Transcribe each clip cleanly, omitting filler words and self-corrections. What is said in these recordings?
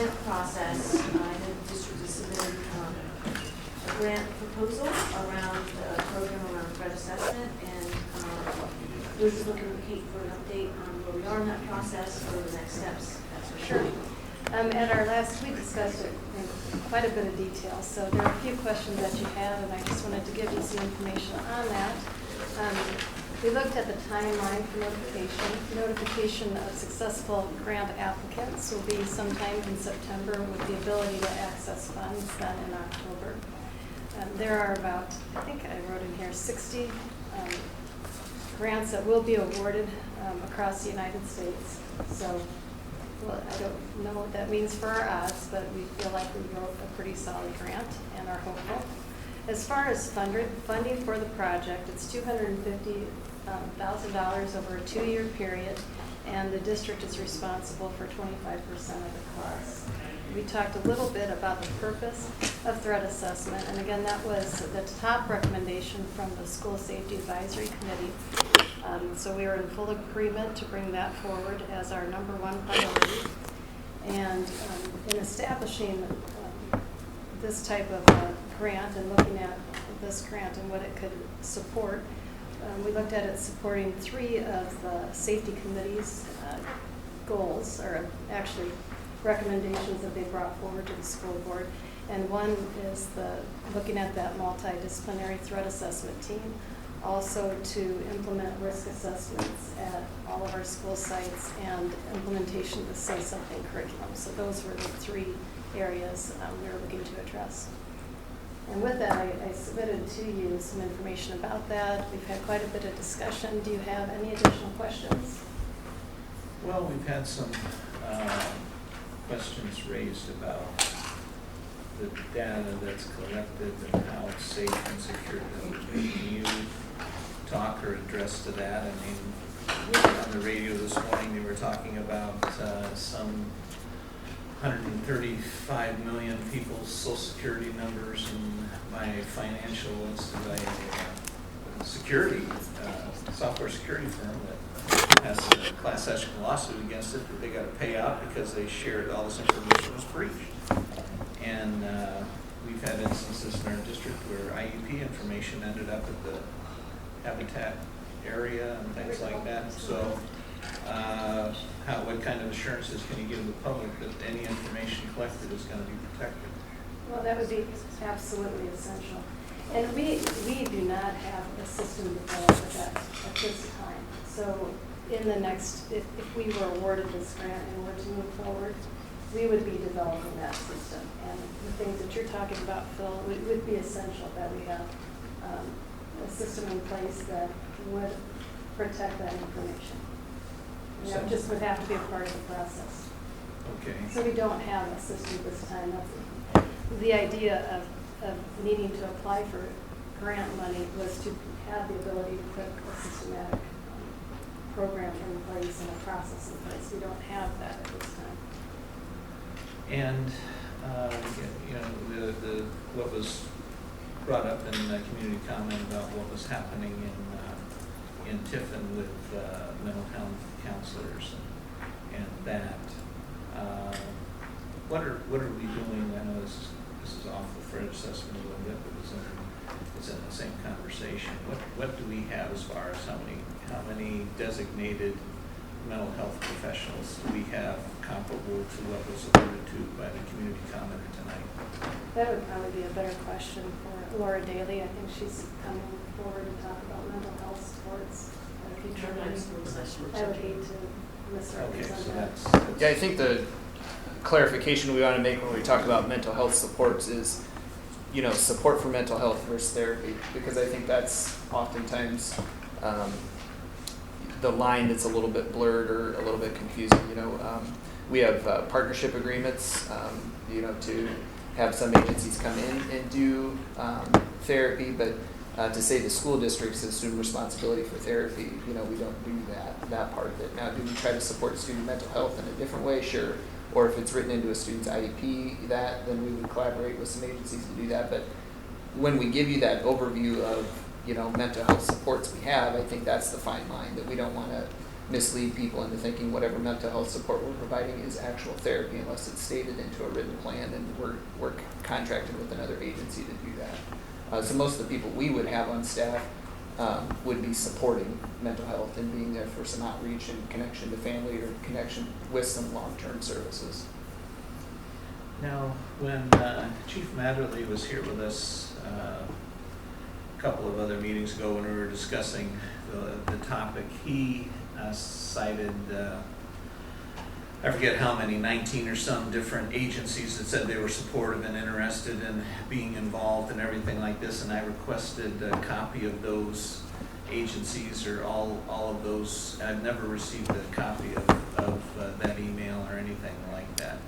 grant process, I know the district has submitted a grant proposal around the program around threat assessment, and we're just looking to Kate for an update on where we are in that process, or the next steps. That's for Sure. At our last, we discussed it in quite a bit of detail, so there are a few questions that you have, and I just wanted to give you some information on that. We looked at the timeline for notification. Notification of successful grant applicants will be sometime in September with the ability to access funds then in October. There are about, I think I wrote in here, 60 grants that will be awarded across the United States. So, well, I don't know what that means for our odds, but we feel like we wrote a pretty solid grant and are hopeful. As far as funding for the project, it's $250,000 over a 2-year period, and the district is responsible for 25% of the costs. We talked a little bit about the purpose of threat assessment, and again, that was the top recommendation from the School Safety Advisory Committee. So we are in full agreement to bring that forward as our number one priority. And in establishing this type of grant and looking at this grant and what it could support, we looked at it supporting 3 of the safety committee's goals, or actually recommendations that they brought forward to the school board. And one is looking at that multidisciplinary threat assessment team, also to implement risk assessments at all of our school sites, and implementation of the Say Something curriculum. So those were the 3 areas we were looking to address. And with that, I submitted to you some information about that. We've had quite a bit of discussion. Do you have any additional questions? Well, we've had some questions raised about the data that's collected and how it's safe and secure. Can you talk or address to that? I mean, on the radio this morning, they were talking about some 135 million people's social security numbers, and my financial security software security firm that has a class action lawsuit against it that they got to pay out because they shared all this information was breached. And we've had instances in our district where IEP information ended up at the habitat area and things like that. So what kind of assurances can you give the public that any information collected is going to be protected? Well, that would be absolutely essential. And we do not have a system developed for that at this time. So in the next, if we were awarded this grant and were to move forward, we would be developing that system. And the things that you're talking about, Phil, it would be essential that we have a system in place that would protect that information. And that just would have to be a part of the process. Okay. So we don't have a system this time. That's the idea of needing to apply for grant money was to have the ability to put a systematic program in place and a process in place. We don't have that at this time. And you know, the what was brought up in the community comment about what was happening in Tiffin with mental health counselors and that. What are we doing? I know this is off the threat assessment a little bit, but it's in the same conversation. What do we have as far as how many designated mental health professionals do we have comparable to what was alluded to by the community commenter tonight? That would probably be a better question for Laura Daly. I think she's coming forward to talk about mental health supports at a future meeting. I would hate to misrepresent Okay, so that. that's Yeah, I think the clarification we want to make when we talk about mental health supports is, you know, support for mental health versus therapy, because I think that's oftentimes the line that's a little bit blurred or a little bit confusing. You know, we have partnership agreements, you know, to have some agencies come in and do therapy, but to say the school districts assume responsibility for therapy, you know, we don't do that part of it. Now, do we try to support student mental health in a different way? Sure. Or if it's written into a student's IEP, then we would collaborate with some agencies to do that. But when we give you that overview of, you know, mental health supports we have, I think that's the fine line, that we don't want to mislead people into thinking whatever mental health support we're providing is actual therapy unless it's stated into a written plan, and we're contracted with another agency to do that. So most of the people we would have on staff would be supporting mental health and being there for some outreach and connection to family or connection with some long-term services. Now, when Chief Matterly was here with us a couple of other meetings ago when we were discussing the topic, he cited, I forget how many, 19 or some different agencies that said they were supportive and interested in being involved and everything like this, and I requested a copy of those agencies or all of those. I've never received a copy of that email or anything like that.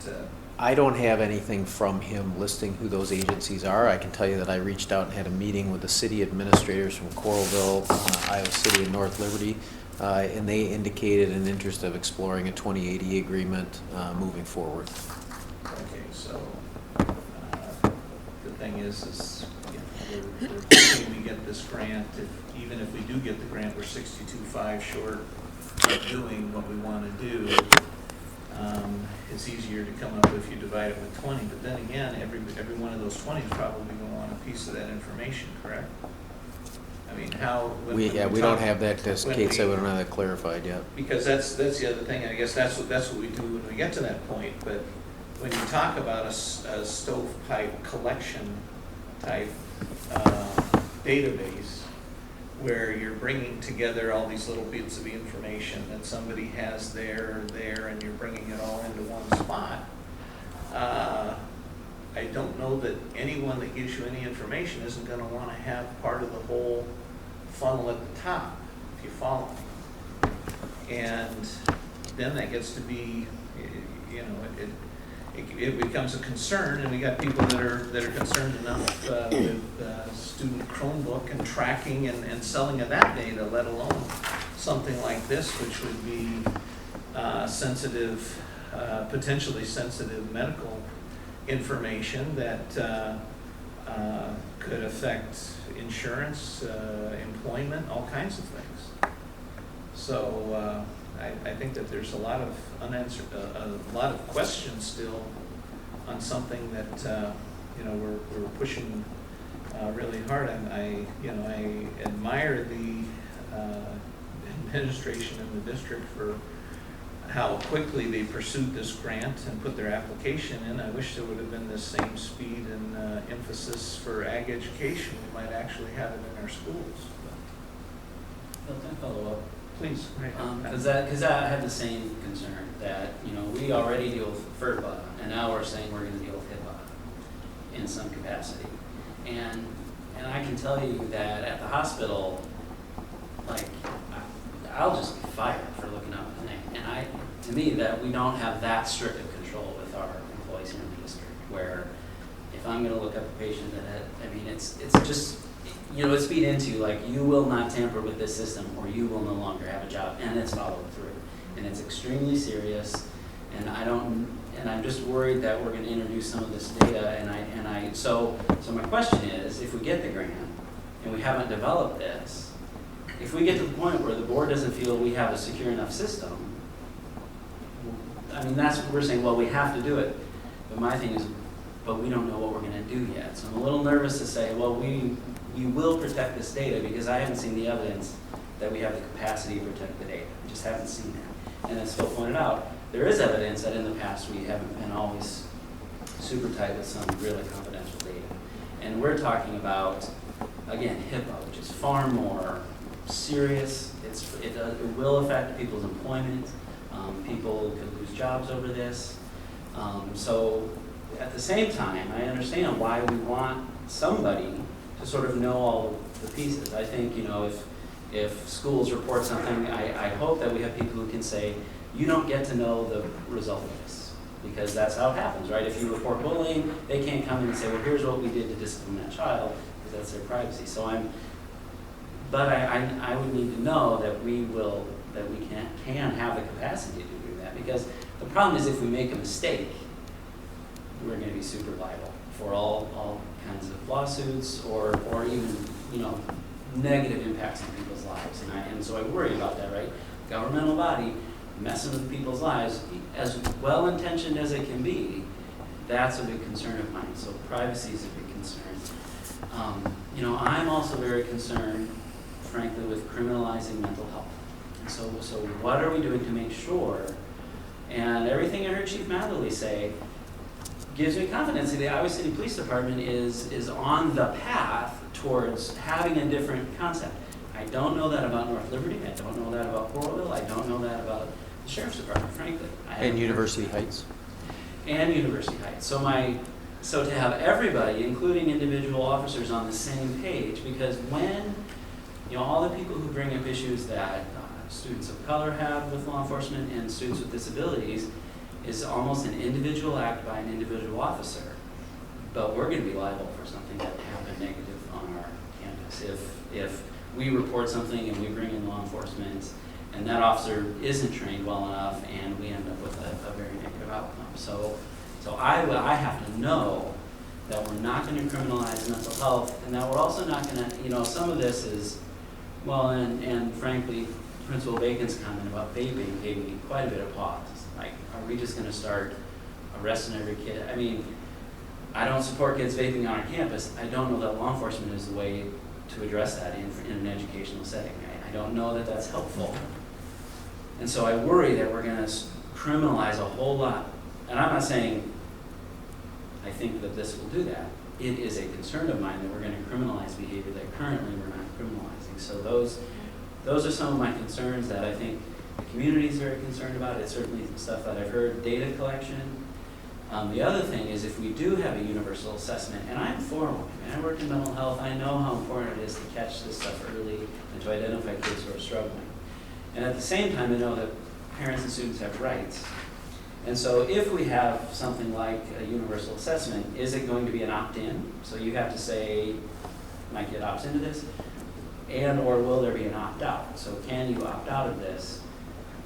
I don't have anything from him listing who those agencies are. I can tell you that I reached out and had a meeting with the city administrators from Coralville, Iowa City, and North Liberty, and they indicated an interest of exploring a 2080 agreement moving forward. Okay, so the thing is you know, we're hoping we get this grant. Even if we do get the grant, we're 62.5 short of doing what we want to do. It's easier to come up if you divide it with 20, but then again, every one of those 20 is probably going to want a piece of that information, correct? I mean, how? We don't have that, as Kate said, we don't have that clarified yet. Because that's the other thing. I guess that's what we do when we get to that point. But when you talk about a stovepipe collection type database, where you're bringing together all these little bits of information that somebody has there, and you're bringing it all into one spot, I don't know that anyone that gives you any information isn't going to want to have part of the whole funnel at the top, if you follow me. And then that gets to be, you know, it becomes a concern, and we got people that are concerned enough with student Chromebook and tracking and selling of that data, let alone something like this, which would be sensitive, potentially sensitive medical information that could affect insurance, employment, all kinds of things. So I think that there's a lot of unanswered, a lot of questions still on something that you know, we're pushing really hard. I admire the administration in the district for how quickly they pursued this grant and put their application in. I wish there would have been the same speed and emphasis for ag education. We might actually have it in our schools. Can I follow up? Please. Because I have the same concern that, you know, we already deal with FERPA, and now we're saying we're going to deal with HIPAA in some capacity. And I can tell you that at the hospital, like, I'll just be fired for looking up his name. And to me, that we don't have that strict of control with our employees here in the district, where if I'm going to look up a patient it's just, you know, it's feed into, like, you will not tamper with this system or you will no longer have a job, and it's followed through. And it's extremely serious, and I'm just worried that we're going to introduce some of this data, so my question is, if we get the grant and we haven't developed this, if we get to the point where the board doesn't feel we have a secure enough system, I mean, that's what we're saying, well, we have to do it. But my thing is, but we don't know what we're going to do yet. So I'm a little nervous to say, well, we will protect this data, because I haven't seen the evidence that we have the capacity to protect the data. We just haven't seen that. And as Phil pointed out, there is evidence that in the past we haven't been always super tight with some really confidential data. And we're talking about, again, HIPAA, which is far more serious. It will affect people's employment. People could lose jobs over this. So at the same time, I understand why we want somebody to sort of know all the pieces. I think, you know, if schools report something, I hope that we have people who can say, you don't get to know the result of this, because that's how it happens, right? If you report bullying, they can't come in and say, well, here's what we did to discipline that child, because that's their privacy. So I would need to know that we can have the capacity to do that, because the problem is if we make a mistake, we're going to be super liable for all kinds of lawsuits or even, you know, negative impacts on people's lives. And so I worry about that, right? governmental body messing with people's lives, as well-intentioned as it can be, that's a big concern of mine. So privacy is a big concern. You know, I'm also very concerned, frankly, with criminalizing mental health. And so what are we doing to make sure? And everything I heard Chief Matherly say gives me confidence that the Iowa City Police Department is on the path towards having a different concept. I don't know that about North Liberty. I don't know that about Coralville. I don't know that about the Sheriff's Department, frankly. And University Heights. And University Heights. So to have everybody, including individual officers, on the same page, because when, you know, all the people who bring up issues that students of color have with law enforcement and students with disabilities is almost an individual act by an individual officer. But we're going to be liable for something that happened negative on our campus. If we report something and we bring in law enforcement and that officer isn't trained well enough and we end up with a very negative outcome. So I have to know that we're not going to criminalize mental health, and that we're also not going to, you know, some of this is, well, and frankly, Principal Bacon's comment about vaping gave me quite a bit of pause. Like, are we just going to start arresting every kid? I mean, I don't support kids vaping on our campus. I don't know that law enforcement is the way to address that in an educational setting. I don't know that that's helpful. And so I worry that we're going to criminalize a whole lot. And I'm not saying I think that this will do that. It is a concern of mine that we're going to criminalize behavior that currently we're not criminalizing. So those are some of my concerns that I think the community is very concerned about. It's certainly stuff that I've heard. Data collection. The other thing is, if we do have a universal assessment, and I'm for one. I mean, I work in mental health. I know how important it is to catch this stuff early and to identify kids who are struggling. And at the same time, I know that parents and students have rights. And so if we have something like a universal assessment, is it going to be an opt-in? So you have to say, my kid opts into this, and or will there be an opt-out? So can you opt out of this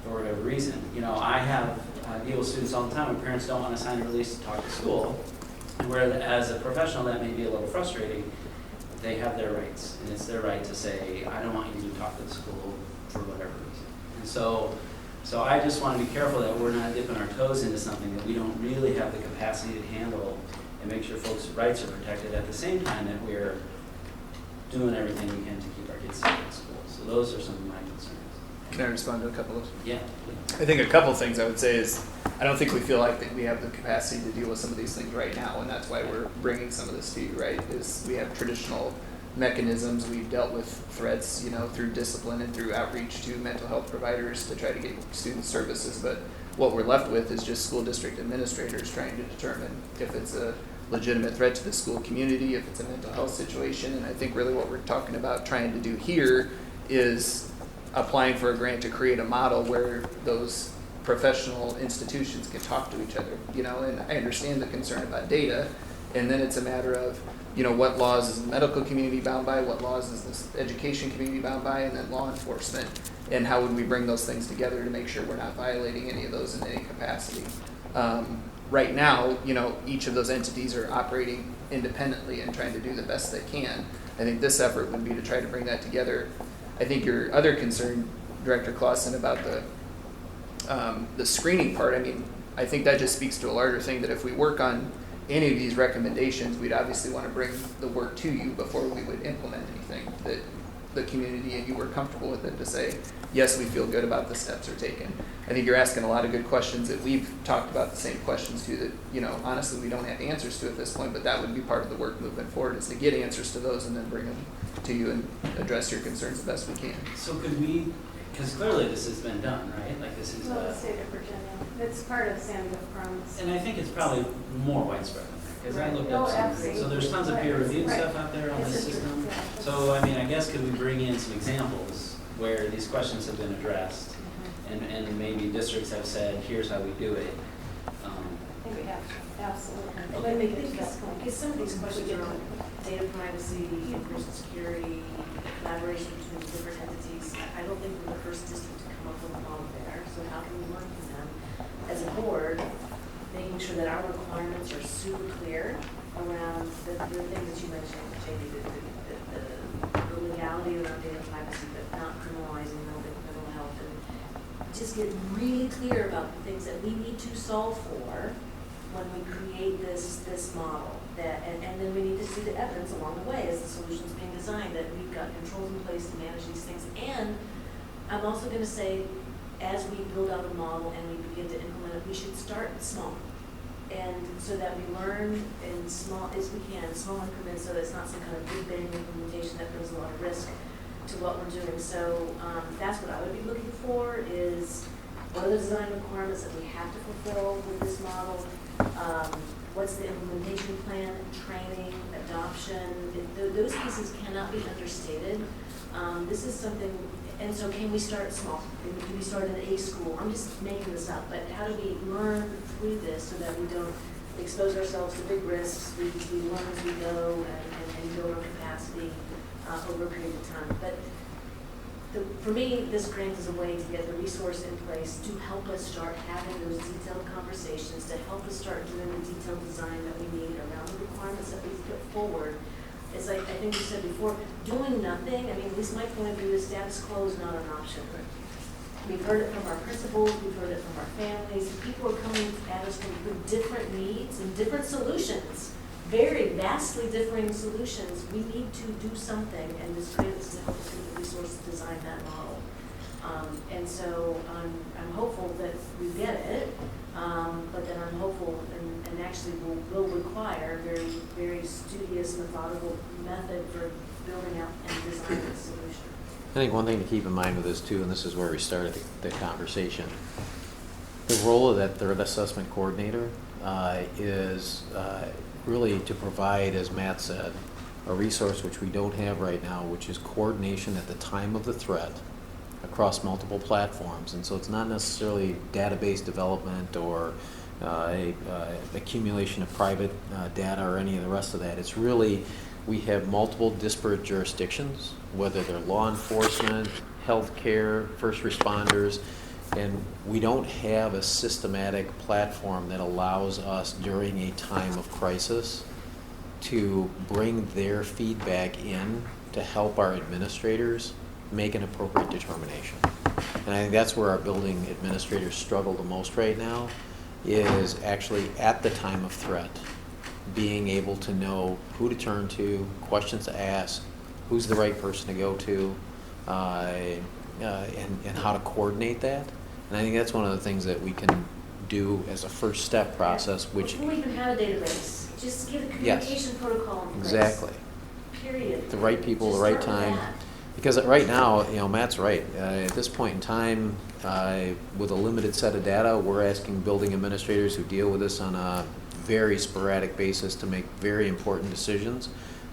for whatever reason? You know, I deal with students all the time when parents don't want to sign a release to talk to school, and where as a professional that may be a little frustrating. They have their rights, and it's their right to say, I don't want you to talk to the school for whatever reason. And so I just want to be careful that we're not dipping our toes into something that we don't really have the capacity to handle and make sure folks' rights are protected at the same time that we're doing everything we can to keep our kids safe in school. So those are some of my concerns. Can I respond to a couple of those? Yeah, please. I think a couple of things I would say is, I don't think we feel like that we have the capacity to deal with some of these things right now, and that's why we're bringing some of this to you, right? Is we have traditional mechanisms. We've dealt with threats, you know, through discipline and through outreach to mental health providers to try to get student services, but what we're left with is just school district administrators trying to determine if it's a legitimate threat to the school community, if it's a mental health situation. And I think really what we're talking about trying to do here is applying for a grant to create a model where those professional institutions can talk to each other, you know, and I understand the concern about data, and then it's a matter of, you know, what laws is the medical community bound by, what laws is the education community bound by, and then law enforcement, and how would we bring those things together to make sure we're not violating any of those in any capacity. Right now, you know, each of those entities are operating independently and trying to do the best they can. I think this effort would be to try to bring that together. I think your other concern, Director Clausen, about the screening part, I mean, I think that just speaks to a larger thing, that if we work on any of these recommendations, we'd obviously want to bring the work to you before we would implement anything, that the community and you were comfortable with it, to say, yes, we feel good about the steps are taken. I think you're asking a lot of good questions that we've talked about, the same questions too, that, you know, honestly we don't have answers to at this point, but that would be part of the work moving forward, is to get answers to those and then bring them to you and address your concerns the best we can. So could we, because clearly this has been done, right? Like this is Well, the state of Virginia. It's part of Sandville Promise. and I think it's probably more widespread than that, because I looked Right. up Oh, some, absolutely. so there's tons of peer-reviewed Right. stuff out there on It's this a- system. yeah. So, I mean, I guess could we bring in some examples where these questions have been addressed, and maybe districts have said, here's how we do it? I think we have to, absolutely. But I think because some of these questions are on data privacy, information security, collaboration between different entities. I don't think we're the first district to come up with a model there. So how can we learn from them as a board, making sure that our requirements are super clear around the things that you mentioned, Jamie, the legality around data privacy, but not criminalizing mental health, and just get really clear about the things that we need to solve for when we create this model. And then we need to see the evidence along the way as the solution's being designed, that we've got controls in place to manage these things. And I'm also going to say, as we build out a model and we begin to implement it, we should start small. And so that we learn in small as we can, small increments, so that it's not some kind of big bang implementation that brings a lot of risk to what we're doing. So that's what I would be looking for, is what are the design requirements that we have to fulfill with this model? What's the implementation plan, training, adoption? Those pieces cannot be understated. This is something, and so can we start small? Can we start in a school? I'm just making this up, but how do we learn through this so that we don't expose ourselves to big risks? We learn as we go and build our capacity over a period of time. But for me, this grant is a way to get the resource in place to help us start having those detailed conversations, to help us start doing the detailed design that we need around the requirements that we put forward. It's like, I think you said before, doing nothing, I mean, at least my point of view is status quo is not an option. We've heard it from our principals, we've heard it from our families. People are coming at us with different needs and different solutions, very vastly differing solutions. We need to do something, and this grant is to help us with the resources to design that model. And so I'm hopeful that we get it, but then I'm hopeful and actually will require a very, very studious, methodical method for building out and designing the solution. I think one thing to keep in mind with this too, and this is where we started the conversation, the role of that threat assessment coordinator is really to provide, as Matt said, a resource which we don't have right now, which is coordination at the time of the threat across multiple platforms. And so it's not necessarily database development or accumulation of private data or any of the rest of that. It's really, we have multiple disparate jurisdictions, whether they're law enforcement, healthcare, first responders, and we don't have a systematic platform that allows us during a time of crisis to bring their feedback in to help our administrators make an appropriate determination. And I think that's where our building administrators struggle the most right now, is actually at the time of threat, being able to know who to turn to, questions to ask, who's the right person to go to, and how to coordinate that. And I think that's one of the things that we can do as a first step process, which... Before we even have a database, just give a communication protocol in place. Exactly. Period. The right people, Just the right start with time. that. Because right now, Matt's right. At this point in time, with a limited set of data, we're asking building administrators who deal with this on a very sporadic basis to make very important decisions.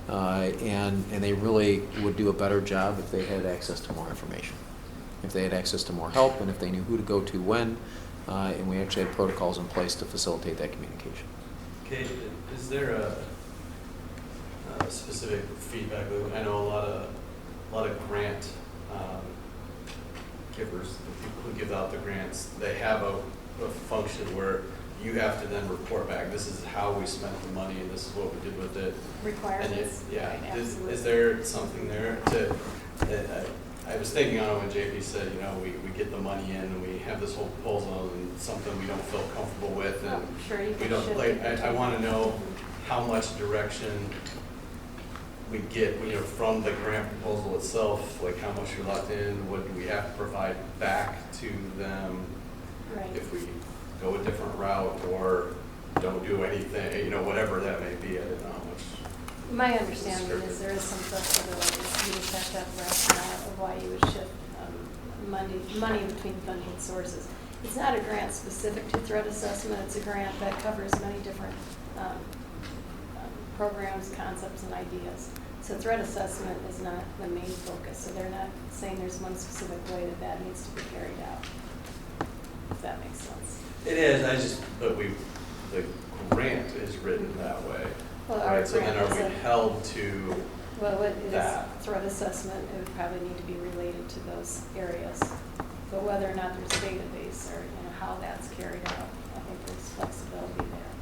And they really would do a better job if they had access to more information, if they had access to more help, and if they knew who to go to when, and we actually had protocols in place to facilitate that communication. Kate, is there a specific feedback loop? I know a lot of grant givers, the people who give out the grants, they have a function where you have to then report back. This is how we spent the money, and this is what we did with it. Requirements. Yeah. Right, absolutely. Is there something there to? I was thinking on it when JP said, we get the money in and we have this whole proposal and something we don't feel comfortable with, and Oh, sure, you we can don't shift like. it. I want to know how much direction we get, from the grant proposal itself, like how much you're locked in, what do we have to provide back to them Right. if we go a different route or don't do anything, whatever that may be. I don't know how much. My understanding is there is some flexibility. You just have to have rationale of why you would shift money between funding sources. It's not a grant specific to threat assessment. It's a grant that covers many different programs, concepts, and ideas. So threat assessment is not the main focus. So they're not saying there's one specific way that needs to be carried out, if that makes sense. It is. But the grant is written that way. Well, our Right, so then grant are is we held to Well, what it that? is threat assessment, it would probably need to be related to those areas. But whether or not there's a database or how that's carried out, I think there's flexibility there.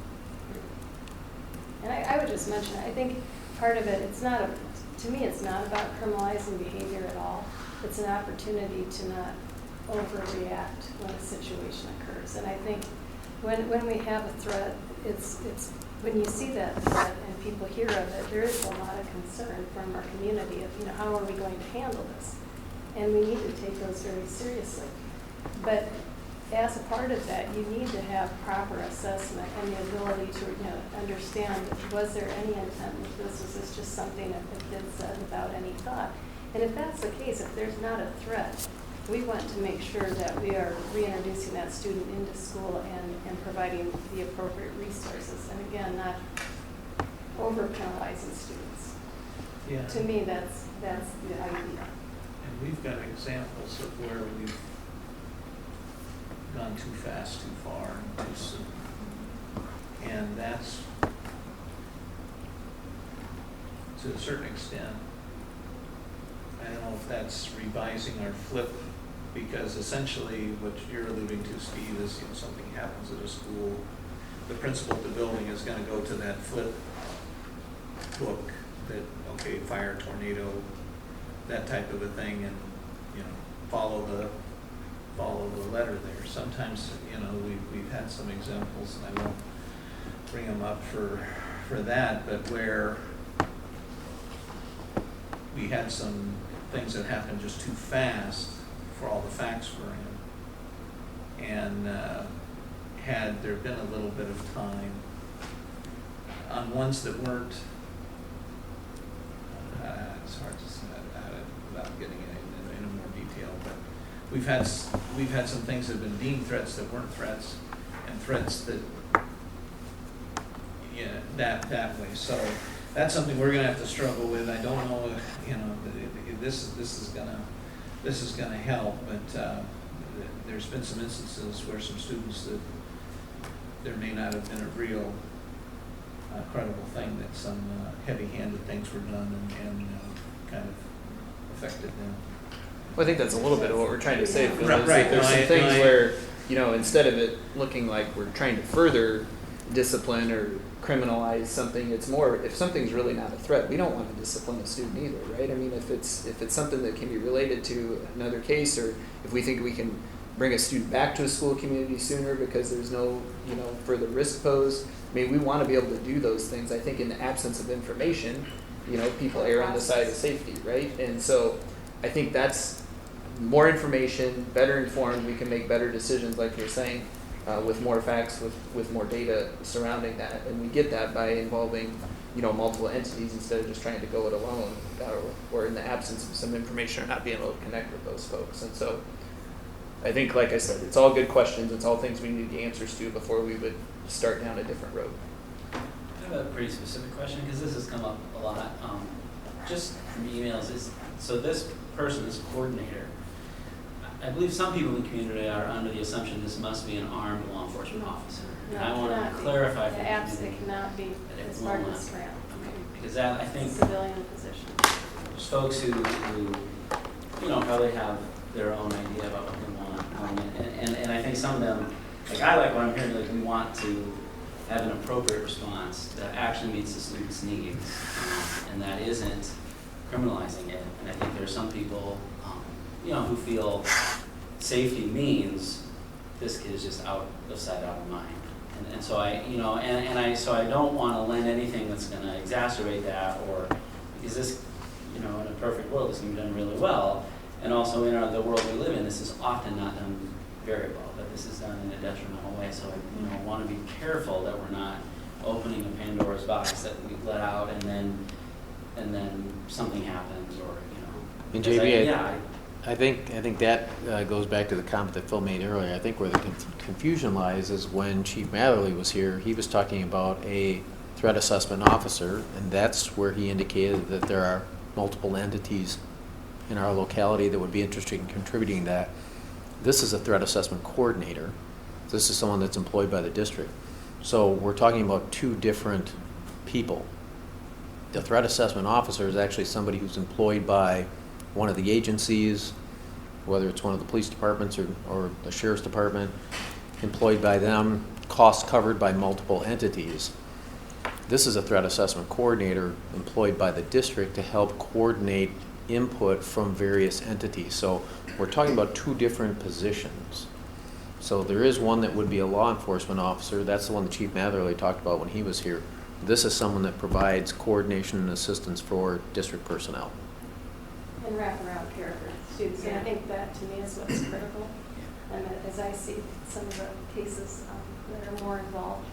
And I would just mention, I think part of it, to me, it's not about criminalizing behavior at all. It's an opportunity to not overreact when a situation occurs. And I think when we have a threat, it's when you see that threat and people hear of it, there is a lot of concern from our community of, you know, how are we going to handle this? And we need to take those very seriously. But as a part of that, you need to have proper assessment and the ability to, you know, understand, was there any intent with this? Was this just something that the kid said without any thought? And if that's the case, if there's not a threat, we want to make sure that we are reintroducing that student into school and providing the appropriate resources. And again, not over penalizing students. Yeah. To me, that's the idea. And we've got examples of where we've gone too fast, too far, and too soon. And that's, to a certain extent, I don't know if that's revising our flip, because essentially what you're alluding to, Steve, is, you know, something happens at a school, the principal of the building is gonna go to that flip book that, okay, fire, tornado, that type of a thing, and, you know, follow the letter there. Sometimes, you know, we've had some examples, and I won't bring them up for that, but where we had some things that happened just too fast for all the facts were in. And had there been a little bit of time on ones that weren't, it's hard to say about it without getting into more detail, but we've had some things that have been deemed threats that weren't threats, and threats that, yeah, that way. So that's something we're gonna have to struggle with. I don't know if, you know, this is gonna help, but there's been some instances where some students that there may not have been a real credible thing, that some heavy-handed things were done and kind of affected them. Well, I think that's a little bit of what we're trying to say, Phil, Right, is right. that there's No, some I- things no, I- where, you know, instead of it looking like we're trying to further discipline or criminalize something, it's more, if something's really not a threat, we don't want to discipline a student either, right? I mean, if it's something that can be related to another case, or if we think we can bring a student back to a school community sooner because there's no, you know, further risk posed, I mean, we want to be able to do those things. I think in the absence of information, you know, people err on the side of safety, right? And so I think that's more information, better informed, we can make better decisions, like you're saying, with more facts, with more data surrounding that. And we get that by involving, you know, multiple entities instead of just trying to go it alone, or in the absence of some information, or not being able to connect with those folks. And so I think, like I said, it's all good questions. It's all things we need the answers to before we would start down a different road. I have a pretty specific question, because this has come up a lot, just from emails. So this person, this coordinator, I believe some people in the community are under the assumption this must be an armed law enforcement officer. And I want to clarify for the It absolutely community cannot be that it as will part of not. this grant. Okay, because that, I It's think, a civilian position. there's folks who you know, probably have their own idea about what they want. And I think some of them, like I like what I'm hearing, like we want to have an appropriate response that actually meets the student's needs, and that isn't criminalizing it. And I think there are some people, you know, who feel safety means this kid is just out of sight, out of mind. And so I, you know, so I don't want to lend anything that's going to exacerbate that, or because this, you know, in a perfect world, this can be done really well. And also in the world we live in, this is often not done very well, but this is done in a detrimental way. So I, you know, want to be careful that we're not opening a Pandora's box that we let out, and then something happens, or, you know. And 'Cause JB, I think that goes back to the comment that Phil made earlier. I think where the confusion lies is when Chief Matherly was here, he was talking about a threat assessment officer, and that's where he indicated that there are multiple entities in our locality that would be interested in contributing that. This is a threat assessment coordinator. This is someone that's employed by the district. So we're talking about two different people. The threat assessment officer is actually somebody who's employed by one of the agencies, whether it's one of the police departments or the sheriff's department, employed by them, costs covered by multiple entities. This is a threat assessment coordinator employed by the district to help coordinate input from various entities. So we're talking about two different positions. So there is one that would be a law enforcement officer. That's the one that Chief Matherly talked about when he was here. This is someone that provides coordination and assistance for district personnel. And wraparound care for students. And I think that to me is what's critical. And as I see some of the cases that are more involved,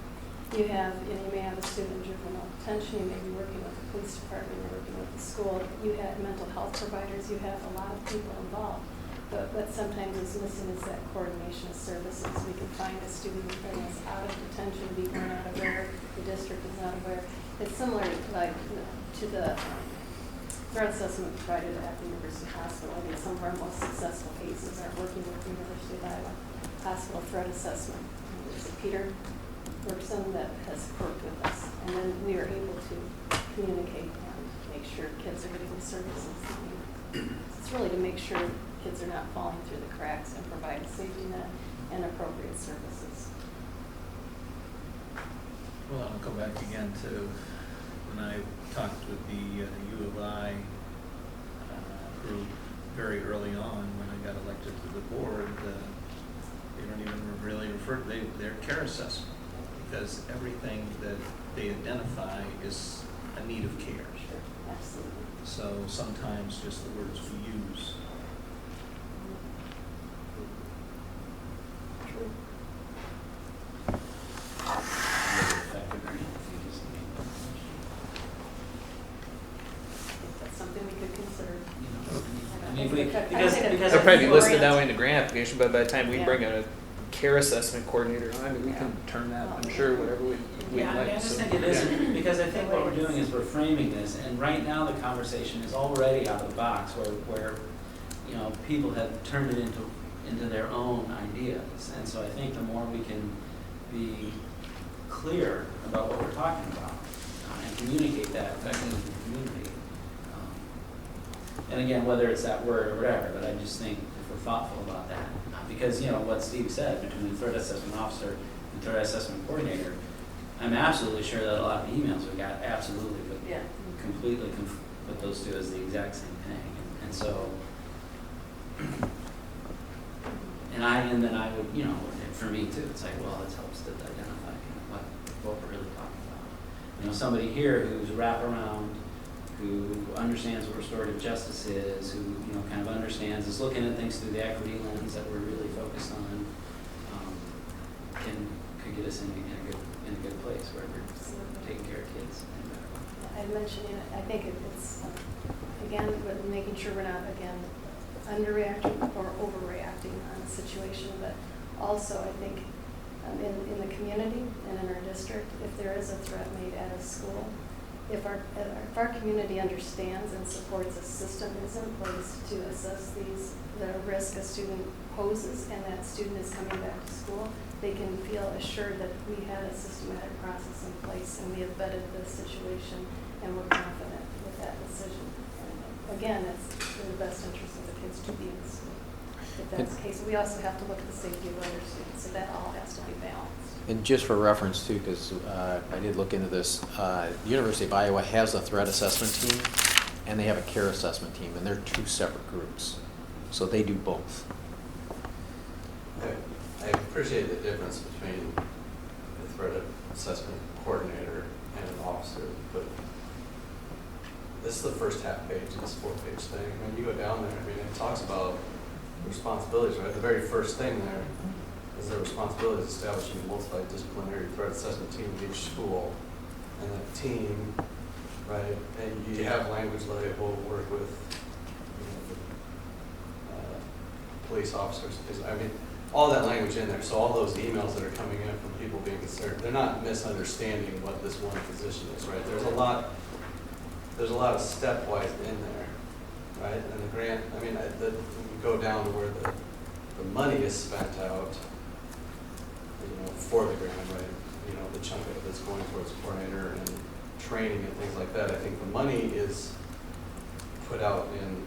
you may have a student in juvenile detention, you may be working with the police department, you're working with the school, you have mental health providers, you have a lot of people involved. But what sometimes is missing is that coordination of services. We can find a student that is out of detention, we're not aware, the district is not aware. It's similar to the threat assessment provided at the University Hospital. I mean, some of our most successful cases are working with the University of Iowa Hospital threat assessment. There's Peter Bergson that has worked with us, and then we are able to communicate and make sure kids are getting the services they need. It's really to make sure kids are not falling through the cracks and provide a safety net and appropriate services. Well, I'll go back again to when I talked with the U of I group very early on when I got elected to the board. They don't even really refer to their care assessment, because everything that they identify is a need of care. Sure, absolutely. So sometimes just the words we use. True. That's something we could consider. I mean, if we, because They'll probably be listed that way in the grant application, but by the time we Yeah. bring a care assessment coordinator on, I mean, we can turn that, I'm sure, whatever we'd Yeah, like. I just so, think it yeah. is, because I think what we're doing is we're framing this, and right now the conversation is already out of the box where, you know, people have turned it into their own ideas. And so I think the more we can be clear about what we're talking about and communicate that effectively to the community. And again, whether it's that word or whatever, but I just think if we're thoughtful about that, because, you know, what Steve said, between the threat assessment officer and threat assessment coordinator, I'm absolutely sure that a lot of the emails we got absolutely completely put those two as the exact same thing. And so, and then I would, you know, for me too, it's like, well, it helps to identify what we're really talking about. You know, somebody here who's wraparound, who understands what restorative justice is, who, you know, kind of understands, is looking at things through the equity lens that we're really focused on, could get us in a good place where we're taking care of kids. I mentioned, you know, I think it's, again, with making sure we're not, again, underreacting or overreacting on a situation, but also I think in the community and in our district, if there is a threat made at a school, if our community understands and supports a system is in place to assess the risk a student poses and that student is coming back to school, they can feel assured that we had a systematic process in place and we have vetted the situation and we're confident with that decision. And again, it's in the best interest of the kids to be in the school. If that's the case, we also have to look at the safety of other students, so that all has to be balanced. And just for reference too, because I did look into this, the University of Iowa has a threat assessment team and they have a care assessment team, and they're two separate groups. So they do both. I appreciate the difference between the threat assessment coordinator and an officer, but this is the first half page of this 4-page thing. When you go down there, I mean, it talks about responsibilities, right? The very first thing there is the responsibility of establishing a multidisciplinary threat assessment team at each school. And that team, right, and you have language like we'll work with, you know, police officers. I mean, all that language in there. So all those emails that are coming in from people being concerned, they're not misunderstanding what this one position is, right? There's a lot of stepwise in there, right? And the grant, I mean, we go down to where the money is spent out, you know, for the grant, right? You know, the chunk of it that's going towards coordinator and training and things like that. I think the money is put out in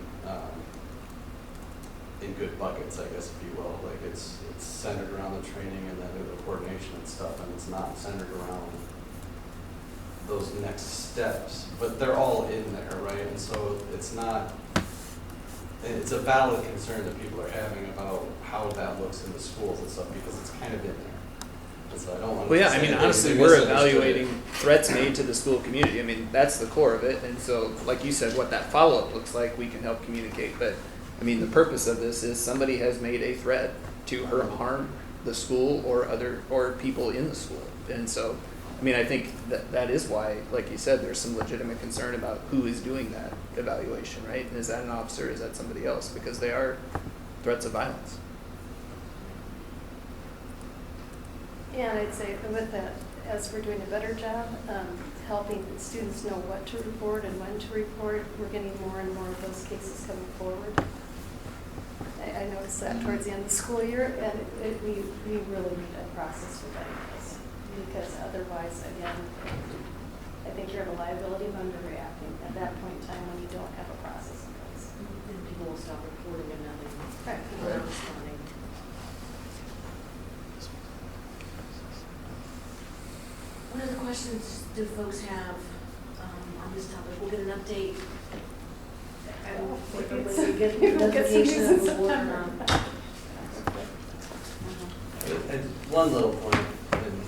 good buckets, I guess, if you will. Like it's centered around the training and then the coordination and stuff, and it's not centered around those next steps. But they're all in there, right? And so it's not it's a valid concern that people are having about how that looks in the schools and stuff, because it's kind of in there. And so I don't want to. Well, yeah, I mean, honestly, we're evaluating threats made to the school community. I mean, that's the core of it. And so, like you said, what that follow-up looks like, we can help communicate. But, I mean, the purpose of this is somebody has made a threat to harm the school or people in the school. And so, I mean, I think that is why, like you said, there's some legitimate concern about who is doing that evaluation, right? And is that an officer? Is that somebody else? Because they are threats of violence. Yeah, and I'd say with that, as we're doing a better job, helping students know what to report and when to report, we're getting more and more of those cases coming forward. I noticed that towards the end of the school year, and we really need a process for that, because otherwise, again, I think you're at a liability of underreacting at that point in time when you don't have a process in place. And people will stop reporting and nothing. Right. People are not responding. What other questions do folks have on this topic? We'll get an update. We'll Get get some notification news of in the award. September. And one little point, and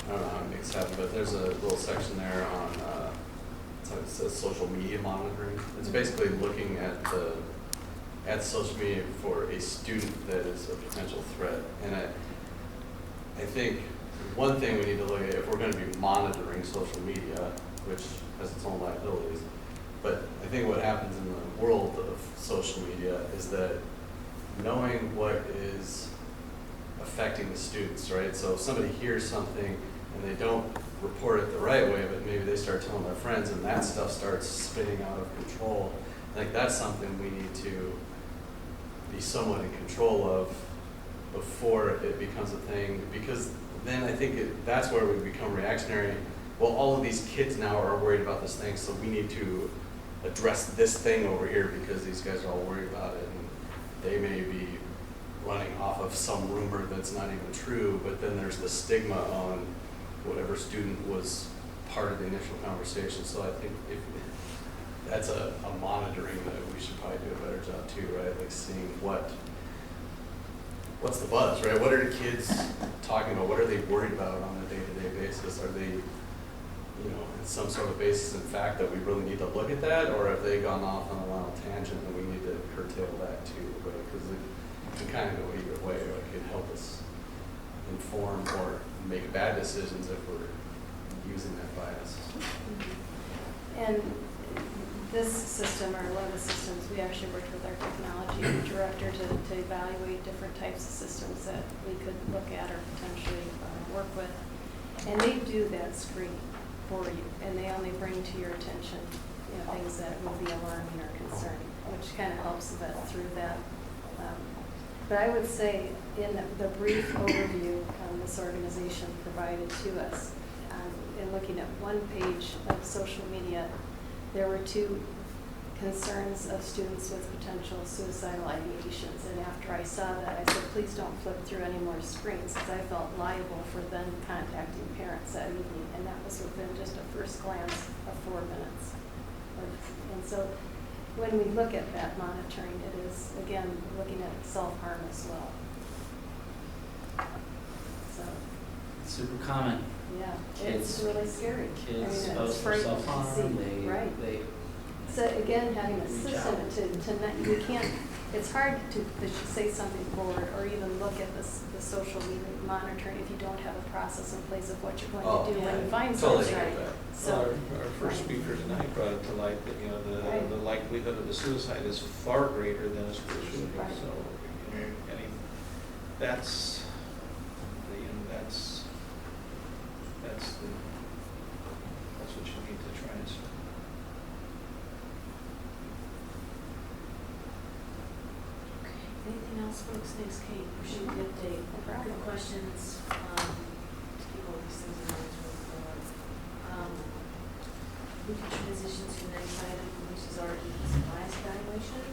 I don't know how it makes happen, but there's a little section there on, it says social media monitoring. It's basically looking at social media for a student that is a potential threat. And I think one thing we need to look at, if we're going to be monitoring social media, which has its own liabilities, but I think what happens in the world of social media is that knowing what is affecting the students, right? So if somebody hears something and they don't report it the right way, but maybe they start telling their friends and that stuff starts spinning out of control, I think that's something we need to be somewhat in control of before it becomes a thing, because then I think that's where we become reactionary. Well, all of these kids now are worried about this thing, so we need to address this thing over here because these guys are all worried about it, and they may be running off of some rumor that's not even true, but then there's the stigma on whatever student was part of the initial conversation. So I think if that's a monitoring that we should probably do a better job too, right? Like seeing what's the buzz, right? What are the kids talking about? What are they worried about on a day-to-day basis? Are they, in some sort of basis in fact that we really need to look at that, or have they gone off on a wild tangent and we need to curtail that too, right? Because it can kind of go either way. It can help us inform or make bad decisions if we're using that bias. And this system, or one of the systems, we actually worked with our technology director to evaluate different types of systems that we could look at or potentially work with. And they do that screening for you, and they only bring to your attention things that will be alarming or concerning, which kind of helps vet through that. But I would say in the brief overview this organization provided to us, in looking at one page of social media, there were 2 concerns of students with potential suicidal ideations. And after I saw that, I said, please don't flip through any more screens, because I felt liable for then contacting parents that evening. And that was within just a first glance of 4 minutes. And so when we look at that monitoring, it is, again, looking at self-harm as well. So, It's super common. yeah, Kids- it's really scary. Kids it's post for frightening to self-harm, see. Right. they So again, having a Reach system out. to not, you can't, it's hard to say something forward or even look at the social media monitoring if you don't have a process in place of what you're going to do when you find Totally something. get that. So, Our first speaker tonight brought it to light that, Right. the likelihood of a suicide is far greater than a school shooting. Right. So, that's what you need to try and. Anything else, folks? Thanks, Kate. Appreciate the update. No problem. Good questions. Keep all these things in mind as we move forward. We can transition to the next item, which is our bias evaluation.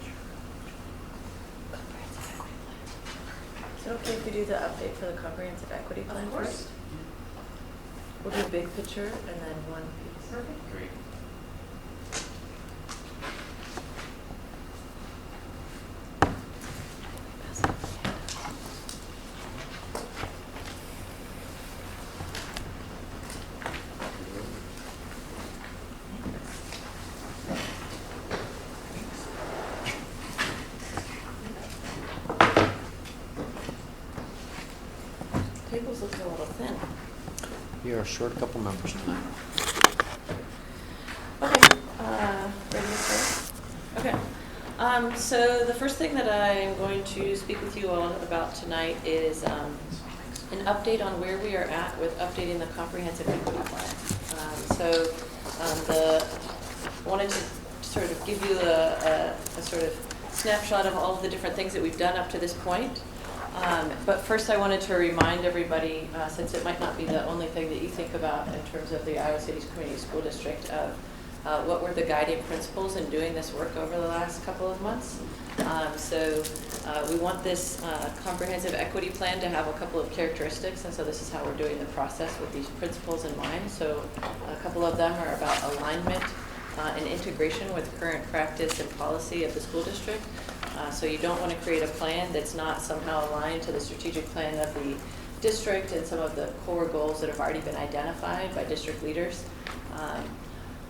Is it okay if we do the update for the comprehensive equity plan Of course. first? We'll do big picture and then one piece. Perfect. great. We are short a couple members tonight. Okay, ready to start? Okay. So the first thing that I am going to speak with you all about tonight is an update on where we are at with updating the comprehensive equity plan. Wanted to sort of give you a sort of snapshot of all of the different things that we've done up to this point. But first I wanted to remind everybody, since it might not be the only thing that you think about in terms of the Iowa City Community School District, of what were the guiding principles in doing this work over the last couple of months. We want this comprehensive equity plan to have a couple of characteristics, and so this is how we're doing the process with these principles in mind. So a couple of them are about alignment and integration with current practice and policy of the school district. So you don't want to create a plan that's not somehow aligned to the strategic plan of the district and some of the core goals that have already been identified by district leaders.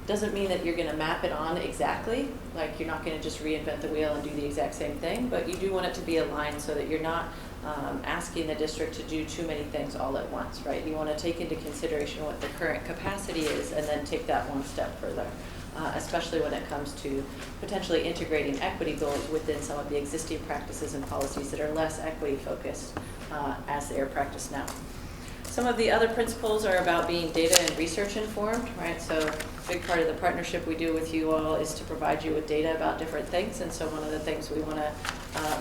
Doesn't mean that you're going to map it on exactly, like you're not going to just reinvent the wheel and do the exact same thing, but you do want it to be aligned so that you're not asking the district to do too many things all at once, right? You want to take into consideration what the current capacity is and then take that one step further, especially when it comes to potentially integrating equity goals within some of the existing practices and policies that are less equity focused as they are practiced now. Some of the other principles are about being data and research informed, right? So a big part of the partnership we do with you all is to provide you with data about different things. And so one of the things we want to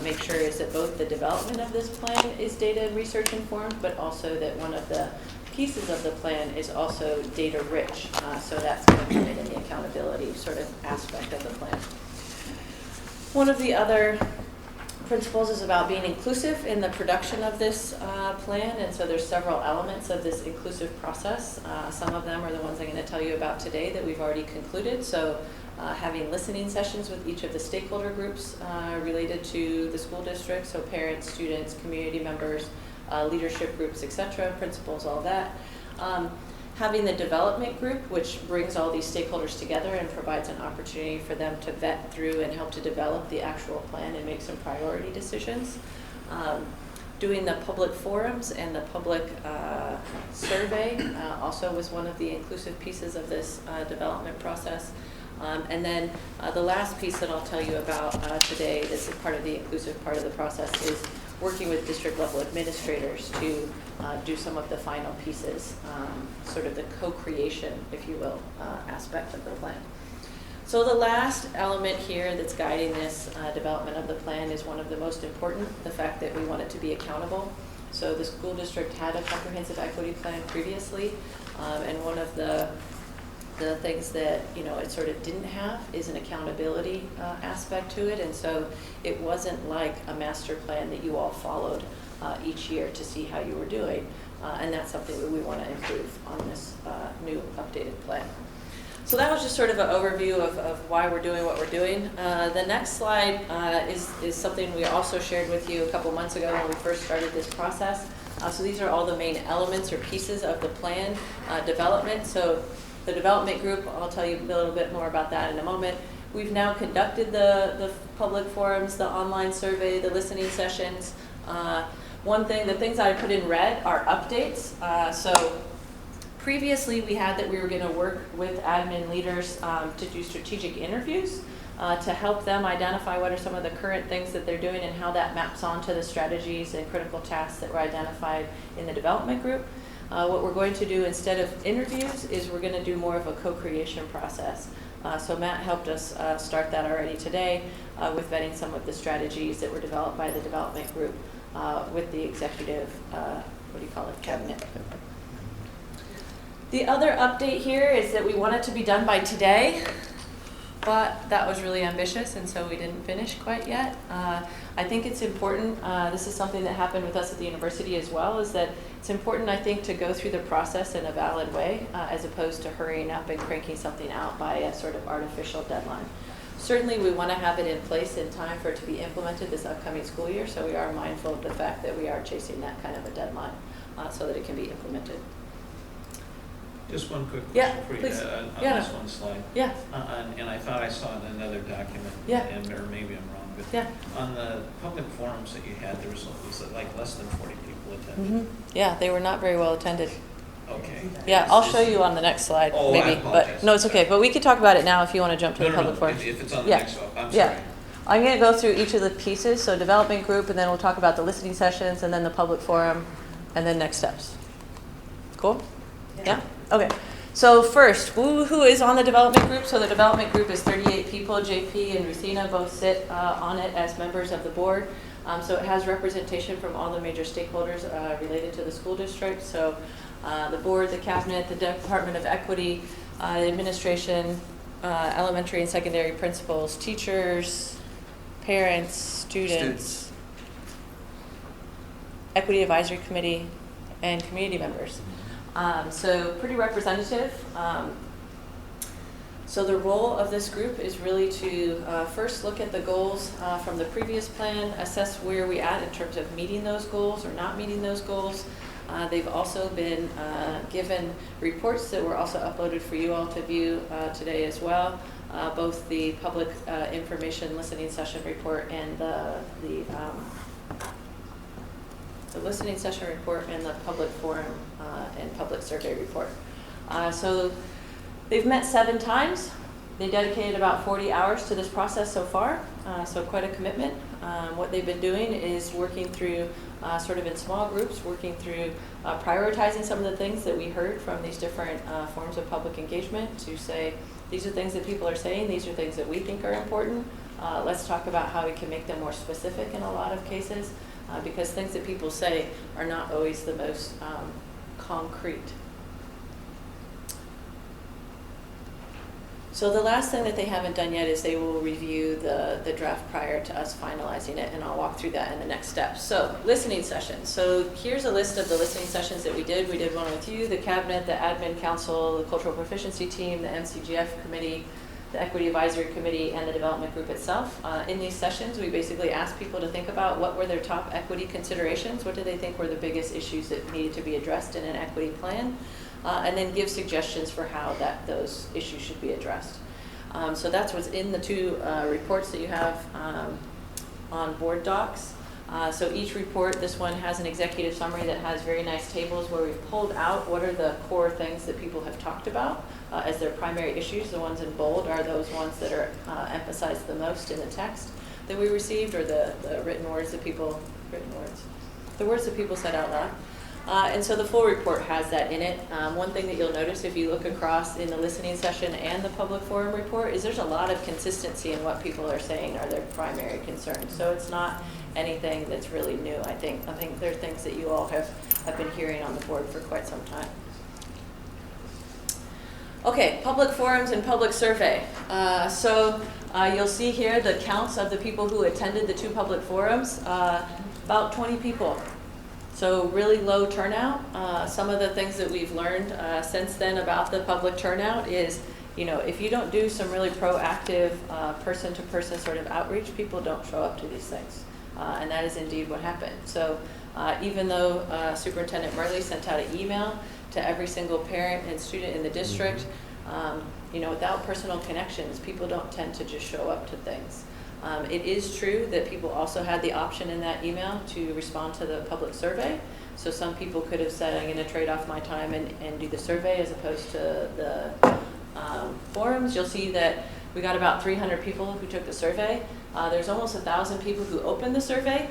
make sure is that both the development of this plan is data and research informed, but also that one of the pieces of the plan is also data rich. So that's going to come in the accountability sort of aspect of the plan. One of the other principles is about being inclusive in the production of this plan, and so there's several elements of this inclusive process. Some of them are the ones I'm going to tell you about today that we've already concluded. So having listening sessions with each of the stakeholder groups related to the school district, so parents, students, community members, leadership groups, etc., principals, all that. Having the development group, which brings all these stakeholders together and provides an opportunity for them to vet through and help to develop the actual plan and make some priority decisions. Doing the public forums and the public survey also was one of the inclusive pieces of this development process. And then the last piece that I'll tell you about today, this is part of the inclusive part of the process, is working with district level administrators to do some of the final pieces, sort of the co-creation, if you will, aspect of the plan. So the last element here that's guiding this development of the plan is one of the most important, the fact that we want it to be accountable. So the school district had a comprehensive equity plan previously, and one of the things that it sort of didn't have is an accountability aspect to it, and so it wasn't like a master plan that you all followed each year to see how you were doing, and that's something that we want to improve on this new updated plan. So that was just sort of an overview of why we're doing what we're doing. The next slide is something we also shared with you a couple months ago when we first started this process. So these are all the main elements or pieces of the plan development. So the development group, I'll tell you a little bit more about that in a moment. We've now conducted the public forums, the online survey, the listening sessions. The things I put in red are updates. So previously we had that we were going to work with admin leaders to do strategic interviews to help them identify what are some of the current things that they're doing and how that maps onto the strategies and critical tasks that were identified in the development group. What we're going to do instead of interviews is we're going to do more of a co-creation process. So Matt helped us start that already today with vetting some of the strategies that were developed by the development group with the executive, cabinet. The other update here is that we want it to be done by today, but that was really ambitious, and so we didn't finish quite yet. I think it's important, this is something that happened with us at the university as well, is that it's important, I think, to go through the process in a valid way, as opposed to hurrying up and cranking something out by a sort of artificial deadline. Certainly we want to have it in place in time for it to be implemented this upcoming school year, so we are mindful of the fact that we are chasing that kind of a deadline so that it can be implemented. Just one quick Yeah, question for you please. on Yeah. this one slide. Yeah. And I thought I saw it in another document, Yeah. or maybe I'm wrong, but Yeah. on the public forums that you had, there was like less than 40 people attended. Mm-hmm. Yeah, they were not very well attended. Okay. Yeah, I'll show you on the next slide, Oh, I maybe, apologize. but, no, it's okay, but we could talk about it now if you want to jump to the public forum. If it's on the Yeah. next one, I'm Yeah. sorry. I'm going to go through each of the pieces, so development group, and then we'll talk about the listening sessions, and then the public forum, and then next steps. Cool? Yeah? Okay. So first, who is on the development group? So the development group is 38 people. JP and Ruthina both sit on it as members of the board. So it has representation from all the major stakeholders related to the school district. So the board, the cabinet, the Department of Equity, administration, elementary and secondary principals, teachers, parents, students, Equity Advisory Committee, and community members. So pretty representative. So the role of this group is really to first look at the goals from the previous plan, assess where we at in terms of meeting those goals or not meeting those goals. They've also been given reports that were also uploaded for you all to view today as well, both the public information listening session report and the listening session report and the public forum and public survey report. So they've met 7 times. They dedicated about 40 hours to this process so far, so quite a commitment. What they've been doing is working through sort of in small groups, working through prioritizing some of the things that we heard from these different forms of public engagement to say, these are things that people are saying, these are things that we think are important. Let's talk about how we can make them more specific in a lot of cases, because things that people say are not always the most concrete. So the last thing that they haven't done yet is they will review the draft prior to us finalizing it, and I'll walk through that in the next step. So listening sessions. So here's a list of the listening sessions that we did. We did one with you, the cabinet, the admin council, the cultural proficiency team, the MCGF committee, the equity advisory committee, and the development group itself. In these sessions, we basically asked people to think about what were their top equity considerations, what did they think were the biggest issues that needed to be addressed in an equity plan, and then give suggestions for how those issues should be addressed. So that's what's in the 2 reports that you have on board docs. So each report, this one has an executive summary that has very nice tables where we've pulled out what are the core things that people have talked about as their primary issues. The ones in bold are those ones that are emphasized the most in the text that we received, or the written words that people, the words that people said out loud. And so the full report has that in it. One thing that you'll notice if you look across in the listening session and the public forum report is there's a lot of consistency in what people are saying are their primary concerns. So it's not anything that's really new, I think. I think there are things that you all have been hearing on the board for quite some time. Okay, public forums and public survey. So you'll see here the counts of the people who attended the 2 public forums, about 20 people. So really low turnout. Some of the things that we've learned since then about the public turnout is, if you don't do some really proactive person-to-person sort of outreach, people don't show up to these things. And that is indeed what happened. So even though Superintendent Murley sent out an email to every single parent and student in the district, without personal connections, people don't tend to just show up to things. It is true that people also had the option in that email to respond to the public survey. So some people could have said, I'm going to trade off my time and do the survey as opposed to the forums. You'll see that we got about 300 people who took the survey. There's almost 1,000 people who opened the survey.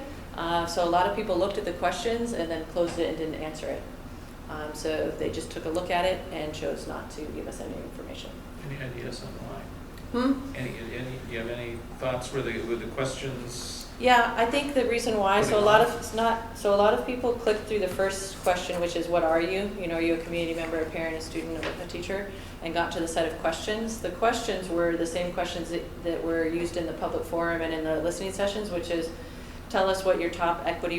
So a lot of people looked at the questions and then closed it and didn't answer it. So they just took a look at it and chose not to give us any information. Any ideas on why? Hmm? Do you have any thoughts were the questions? Yeah, I think the reason why, so a lot of people clicked through the first question, which is what are you? Are you a community member, a parent, a student, or a teacher? And got to the set of questions. The questions were the same questions that were used in the public forum and in the listening sessions, which is tell us what your top equity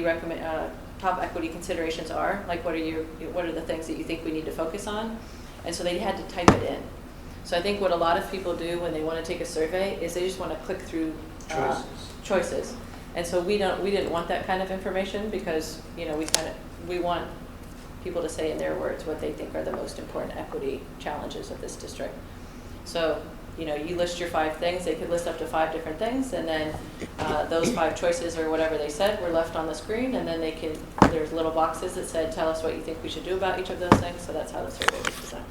considerations are. Like what are the things that you think we need to focus on? And so they had to type it in. So I think what a lot of people do when they want to take a survey is they just want to click through choices. And so we didn't want that kind of information because we want people to say in their words what they think are the most important equity challenges of this district. So you know, you list your 5 things, they could list up to 5 different things, and then those 5 choices or whatever they said were left on the screen, and then there's little boxes that said, tell us what you think we should do about each of those things, so that's how the survey was designed.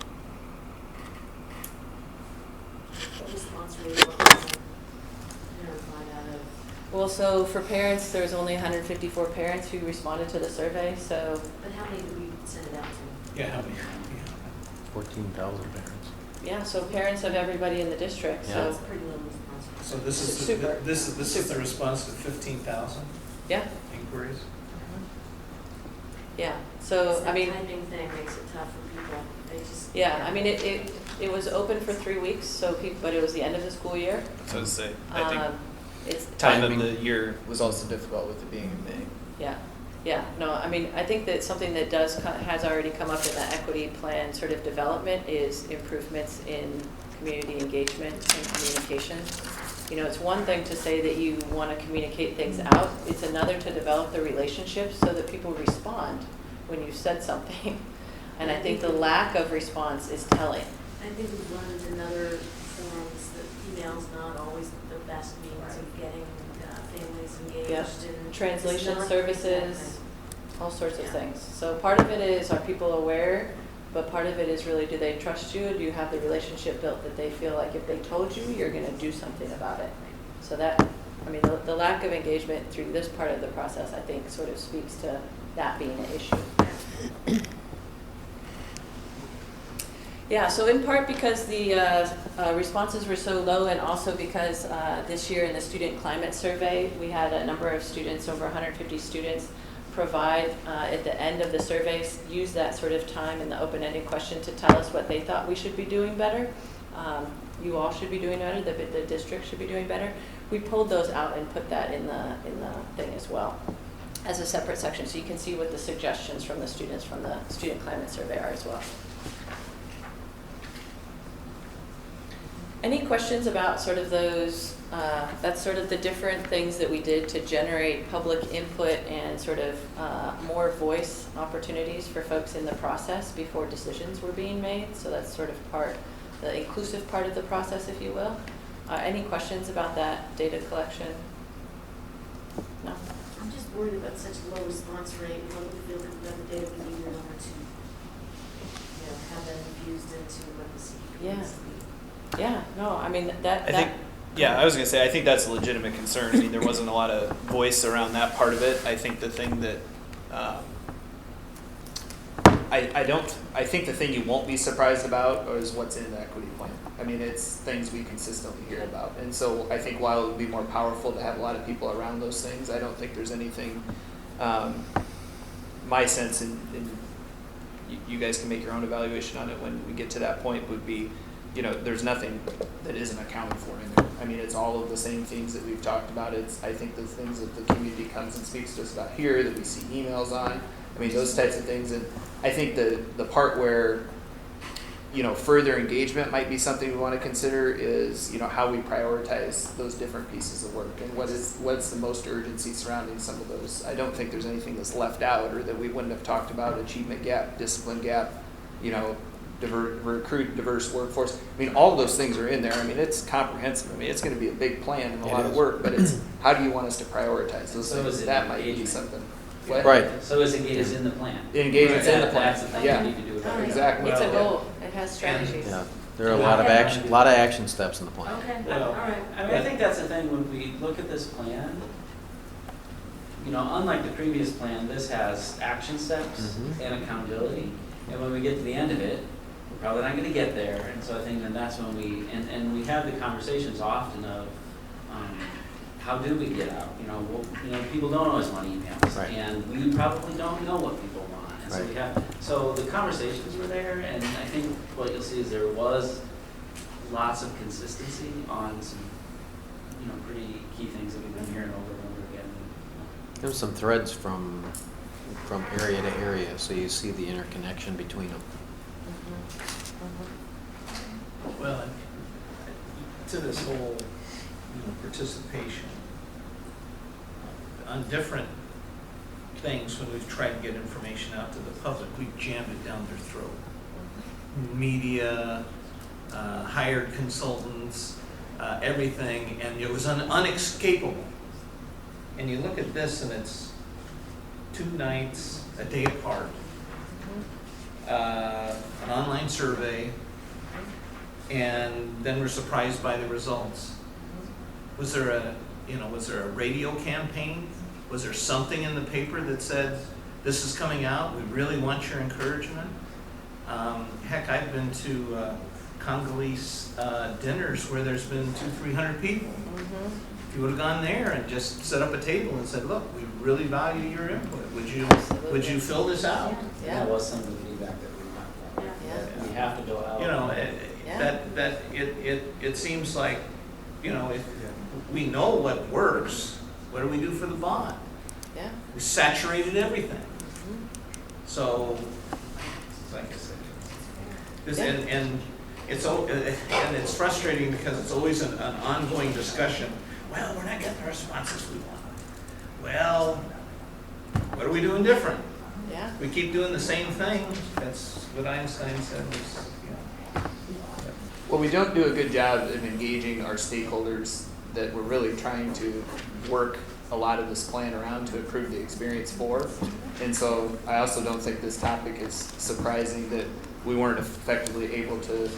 What response rate was verified out of? Well, so for parents, there was only 154 parents who responded to the survey, so, But how many did we send it out to? Yeah, how many? 14,000 parents. yeah, so parents of everybody in the district, Yeah. so, That's a pretty low response rate. So this is, Super. this is the response to 15,000 yeah. inquiries? Yeah, so, It's I that mean, typing thing makes it tough for people. They just. yeah, I mean, it was open for 3 weeks, so but it was the end of the school year. So to say, I think It's, time of Timing. the year was also difficult with it being in May. yeah, no, I mean, I think that something that has already come up in the equity plan sort of development is improvements in community engagement and communication. You know, it's one thing to say that you want to communicate things out, it's another to develop the relationships so that people respond when you said something. And I think the lack of response is telling. I think we've learned in other forums that email's not always the best means of getting families engaged Yep. in. Translation it's not- services, all sorts of Yeah. things. So part of it is, are people aware? But part of it is really, do they trust you? Do you have the relationship built that they feel like if they told you, you're going to do something about it? So that, I mean, the lack of engagement through this part of the process, I think, sort of speaks to that being an issue. Yeah, so in part because the responses were so low, and also because this year in the student climate survey, we had a number of students, over 150 students, provide at the end of the surveys, use that sort of time in the open-ended question to tell us what they thought we should be doing better. You all should be doing better, the district should be doing better. We pulled those out and put that in the thing as well, as a separate section, so you can see what the suggestions from the students from the student climate survey are as well. Any questions about sort of those, that's sort of the different things that we did to generate public input and sort of more voice opportunities for folks in the process before decisions were being made. So that's sort of the inclusive part of the process, if you will. Any questions about that data collection? No? I'm just worried about such a low response rate. What do we feel that we have the data we need in order to, have that infused into what the CEP Yeah. needs to be? Yeah, no, I mean, I think, yeah, I was gonna say, I think that's a legitimate concern. I mean, there wasn't a lot of voice around that part of it. I think the thing that, I think the thing you won't be surprised about is what's in the equity plan. I mean, it's things we consistently hear about. And so I think while it would be more powerful to have a lot of people around those things, I don't think there's anything, my sense, and you guys can make your own evaluation on it when we get to that point, would be, there's nothing that isn't accounted for in there. I mean, it's all of the same things that we've talked about. It's, I think, the things that the community comes and speaks to us about here, that we see emails on. I mean, those types of things. And I think the part where, further engagement might be something we want to consider is, how we prioritize those different pieces of work and what's the most urgency surrounding some of those. I don't think there's anything that's left out or that we wouldn't have talked about. Achievement gap, discipline gap, recruit diverse workforce. I mean, all of those things are in there. I mean, it's comprehensive. I mean, it's going to be a big plan and a lot of work, but it's how do you want us to prioritize those So things? is it That might be engagement? something. What? Right. So is engagement in the plan? Engagement's in the plan. That's the thing Yeah. we need to do about it. Exactly. it's a Yeah. goal, it has strategies. Yeah, there are a lot of action steps in the plan. Okay, Well, all right. I mean, I think that's the thing, when we look at this plan, unlike the previous plan, this has action steps Mhm. and accountability. And when we get to the end of it, we're probably not gonna get there. And so I think then that's when and we have the conversations often of, how do we get out? People don't always want emails. Right. And we probably don't know what people want. And so Right. so the conversations were there, and I think what you'll see is there was lots of consistency on some, pretty key things that we've been hearing over and over again. There's some threads from area to area, so you see the interconnection between them. Well, to this whole, participation on different things, when we've tried to get information out to the public, we've jammed it down their throat. Media, hired consultants, everything, and it was unescapable. And you look at this, and it's 2 nights, a day apart, an online survey, and then we're surprised by the results. Was there a radio campaign? Was there something in the paper that said, this is coming out, we really want your encouragement? Heck, I've been to Congolese dinners where there's been 200-300 people. If you would have gone there and just set up a table and said, look, we really value your input, would you fill this out? Yeah. That was some of the feedback that we got. Yeah. That we have to go out. You know, Yeah. it seems like, you know, if we know what works, what do we do for the bond? Yeah. We saturated everything. So, like I said, and it's frustrating because it's always an ongoing discussion. Well, we're not getting the responses we want. Well, what are we doing different? Yeah. We keep doing the same thing. That's what Einstein said was, Well, we don't do a good job of engaging our stakeholders that we're really trying to work a lot of this plan around to improve the experience for. And so I also don't think this topic is surprising that we weren't effectively able to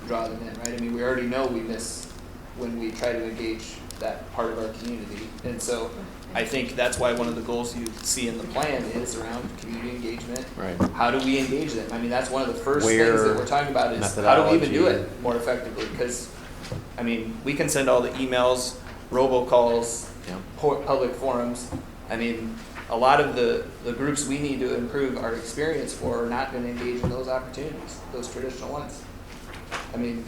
draw them in, right? I mean, we already know we miss when we try to engage that part of our community. And so I think that's why one of the goals you see in the plan is around community engagement. Right. How do we engage them? I mean, that's one of the first Where, things that we're talking about is how do we even do methodology. it more effectively? Because, I mean, we can send all the emails, robocalls, Yeah. public forums. I mean, a lot of the groups we need to improve our experience for are not going to engage in those opportunities, those traditional ones. I mean,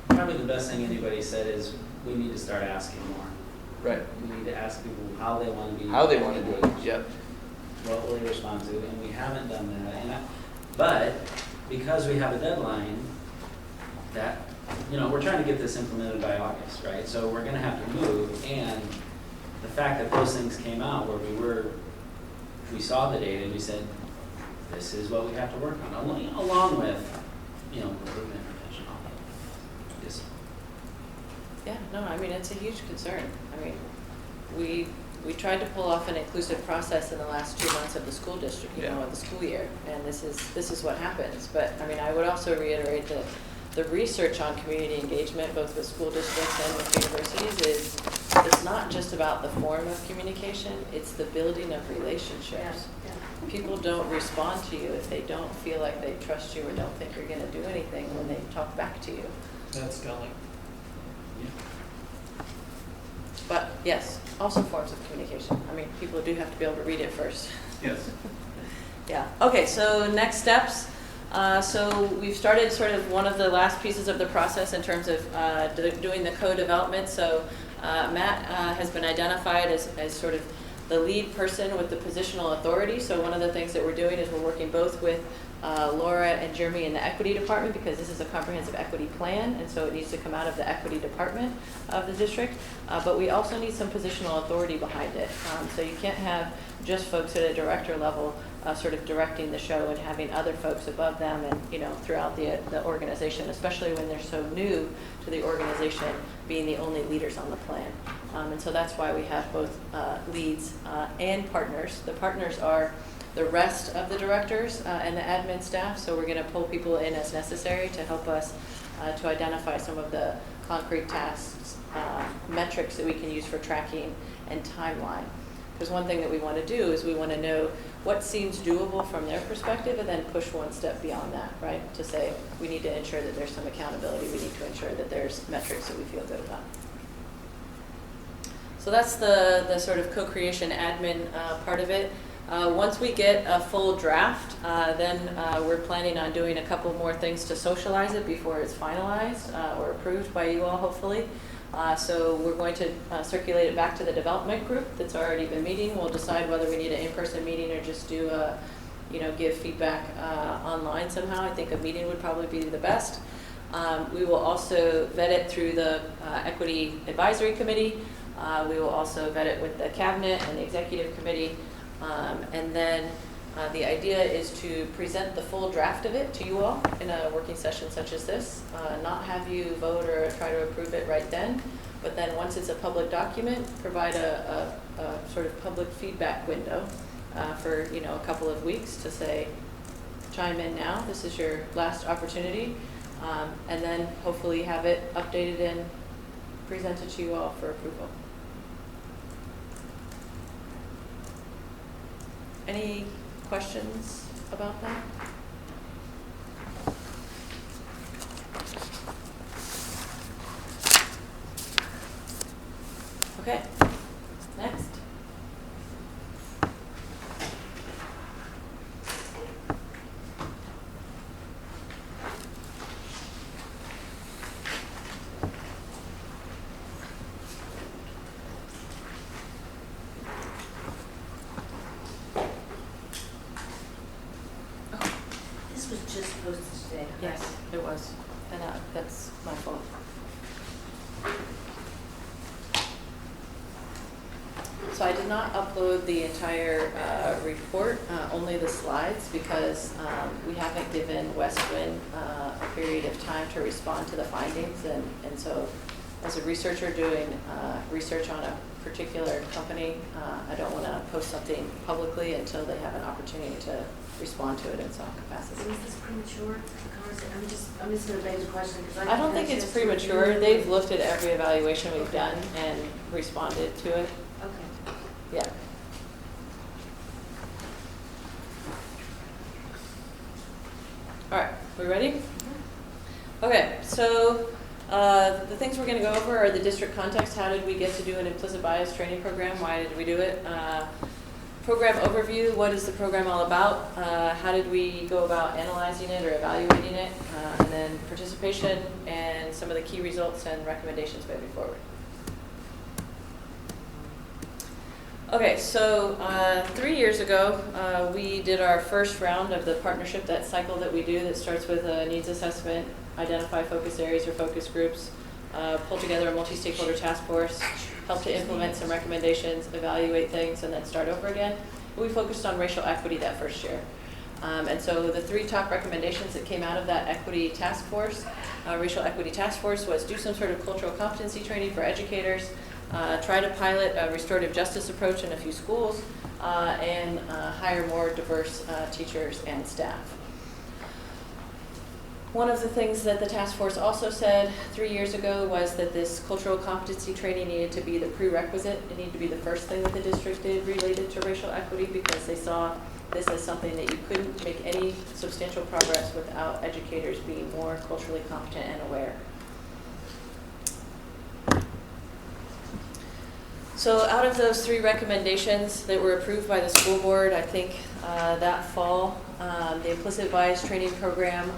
Probably the best thing anybody said is we need to start asking more. right, We need to ask people how they want to be. how they want to do it, yep. What will they respond to, and we haven't done that. But because we have a deadline, that, you know, we're trying to get this implemented by August, right? So we're gonna have to move, and the fact that those things came out where we saw the data and we said, this is what we have to work on, along with, you know, improvement prevention, all that. Yes. Yeah, no, I mean, it's a huge concern. I mean, we tried to pull off an inclusive process in the last 2 months of the school district, you know, of the school year, and this is what happens. But, I mean, I would also reiterate that the research on community engagement, both with school districts and with universities, is it's not just about the form of communication, it's the building of relationships. People don't respond to you if they don't feel like they trust you or don't think you're gonna do anything when they talk back to you. That's telling. But yes, also forms of communication. I mean, people do have to be able to read it first. Yes. Yeah, okay, so next steps. So we've started sort of one of the last pieces of the process in terms of doing the co-development. So Matt has been identified as sort of the lead person with the positional authority. So one of the things that we're doing is we're working both with Laura and Jeremy in the equity department, because this is a comprehensive equity plan, and so it needs to come out of the equity department of the district. But we also need some positional authority behind it. So you can't have just folks at a director level sort of directing the show and having other folks above them and, you know, throughout the organization, especially when they're so new to the organization, being the only leaders on the plan. And so that's why we have both leads and partners. The partners are the rest of the directors and the admin staff, so we're going to pull people in as necessary to help us to identify some of the concrete tasks, metrics that we can use for tracking and timeline. Because one thing that we want to do is we want to know what seems doable from their perspective and then push one step beyond that, right? To say we need to ensure that there's some accountability, we need to ensure that there's metrics that we feel good about. So that's the sort of co-creation admin part of it. Once we get a full draft, then we're planning on doing a couple more things to socialize it before it's finalized or approved by you all, hopefully. So we're going to circulate it back to the development group that's already been meeting. We'll decide whether we need an in-person meeting or just do a, give feedback online somehow. I think a meeting would probably be the best. We will also vet it through the Equity Advisory Committee. We will also vet it with the Cabinet and the Executive Committee. And then The idea is to present the full draft of it to you all in a working session such as this, not have you vote or try to approve it right then, but then once it's a public document, provide a sort of public feedback window for a couple of weeks to say, chime in now, this is your last opportunity, and then hopefully have it updated and presented to you all for approval. Any questions about that? Okay, next. This was just posted today. Yes, it was, and that's my fault. So I did not upload the entire report, only the slides, because we haven't given Westwind a period of time to respond to the findings, and so as a researcher doing research on a particular company, I don't want to post something publicly until they have an opportunity to respond to it in some So capacity. is this premature? I'm just going to beg the question because I don't think it's premature. They've looked at every evaluation we've done and responded to it. Okay. Yeah. All right, we ready? Okay, so the things we're going to go over are the district context. How did we get to do an implicit bias training program? Why did we do it? Program overview, what is the program all about? How did we go about analyzing it or evaluating it? And then participation and some of the key results and recommendations moving forward. Okay, so 3 years ago, we did our first round of the partnership, that cycle that we do that starts with a needs assessment, identify focus areas or focus groups, pull together a multi-stakeholder task force, help to implement some recommendations, evaluate things, and then start over again. We focused on racial equity that first year. And so the 3 top recommendations that came out of that equity task force, racial equity task force, was do some sort of cultural competency training for educators, try to pilot a restorative justice approach in a few schools, and hire more diverse teachers and staff. One of the things that the task force also said 3 years ago was that this cultural competency training needed to be the prerequisite. It needed to be the first thing that the district did related to racial equity, because they saw this as something that you couldn't make any substantial progress without educators being more culturally competent and aware. So out of those 3 recommendations that were approved by the school board, I think that fall, the implicit bias training program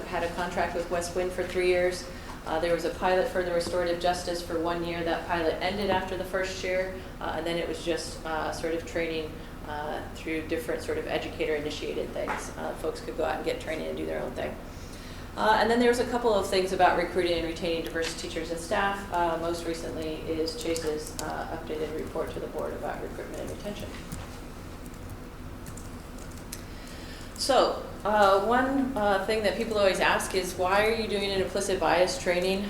had a contract with Westwind for 3 years. There was a pilot for the restorative justice for 1 year. That pilot ended after the first year, and then it was just sort of training through different sort of educator-initiated things. Folks could go out and get training and do their own thing. And then there was a couple of things about recruiting and retaining diverse teachers and staff. Most recently is Chase's updated report to the board about recruitment and retention. So one thing that people always ask is, why are you doing an implicit bias training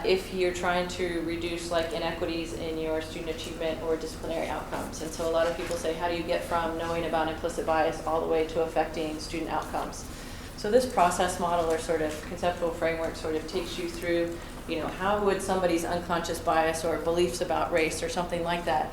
if you're trying to reduce like inequities in your student achievement or disciplinary outcomes? And so a lot of people say, how do you get from knowing about implicit bias all the way to affecting student outcomes? So this process model or sort of conceptual framework sort of takes you through, how would somebody's unconscious bias or beliefs about race or something like that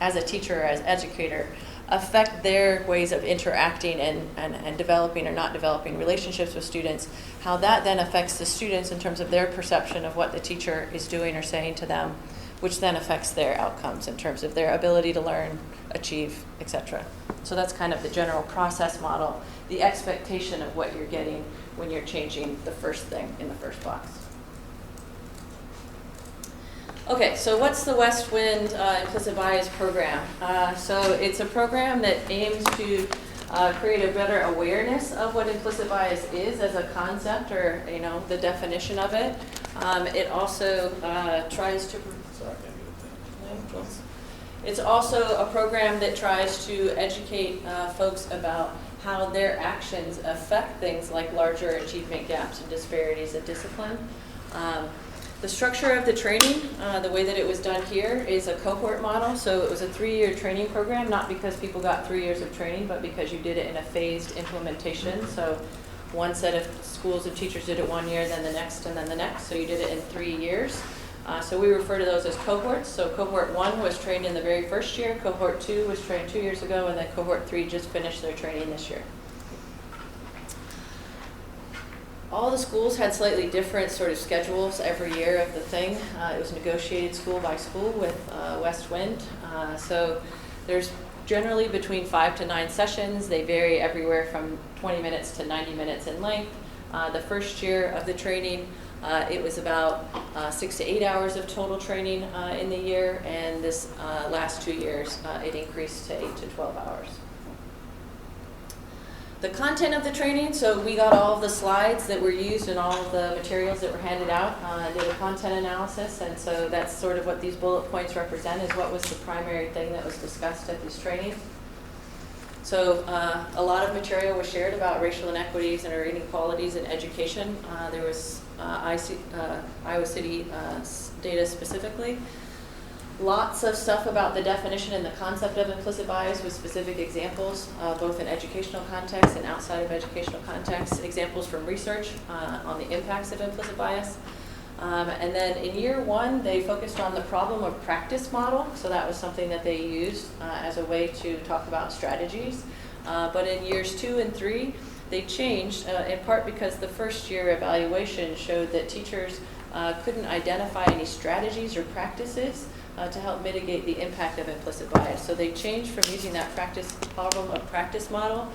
as a teacher or as educator affect their ways of interacting and developing or not developing relationships with students, how that then affects the students in terms of their perception of what the teacher is doing or saying to them, which then affects their outcomes in terms of their ability to learn, achieve, etc. So that's kind of the general process model, the expectation of what you're getting when you're changing the first thing in the first box. Okay, so what's the Westwind implicit bias program? So it's a program that aims to create a better awareness of what implicit bias is as a concept, or the definition of it. It also tries to. It's also a program that tries to educate folks about how their actions affect things like larger achievement gaps and disparities in discipline. The structure of the training, the way that it was done here, is a cohort model. So it was a 3-year training program, not because people got 3 years of training, but because you did it in a phased implementation. So one set of schools and teachers did it 1 year, then the next, and then the next. So you did it in 3 years. So we refer to those as cohorts. So cohort 1 was trained in the very first year, cohort 2 was trained 2 years ago, and then cohort 3 just finished their training this year. All the schools had slightly different sort of schedules every year of the thing. It was negotiated school by school with West Wind. So there's generally between 5 to 9 sessions. They vary everywhere from 20 minutes to 90 minutes in length. The first year of the training, it was about 6 to 8 hours of total training in the year, and this last 2 years, it increased to 8 to 12 hours. The content of the training, so we got all of the slides that were used and all of the materials that were handed out, did a content analysis, and so that's sort of what these bullet points represent, is what was the primary thing that was discussed at these trainings. So a lot of material was shared about racial inequities and inequalities in education. There was Iowa City data specifically. Lots of stuff about the definition and the concept of implicit bias with specific examples, both in educational context and outside of educational context. Examples from research on the impacts of implicit bias. And then in year 1, they focused on the problem of practice model. So that was something that they used as a way to talk about strategies. But in years 2 and 3, they changed, in part because the first year evaluation showed that teachers couldn't identify any strategies or practices to help mitigate the impact of implicit bias. So they changed from using that problem of practice model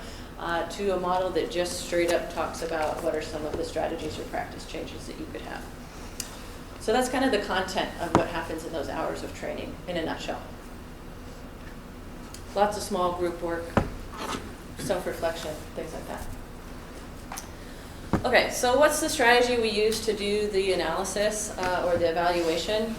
to a model that just straight up talks about what are some of the strategies or practice changes that you could have. So that's kind of the content of what happens in those hours of training in a nutshell. Lots of small group work, self-reflection, things like that. Okay, so what's the strategy we use to do the analysis or the evaluation?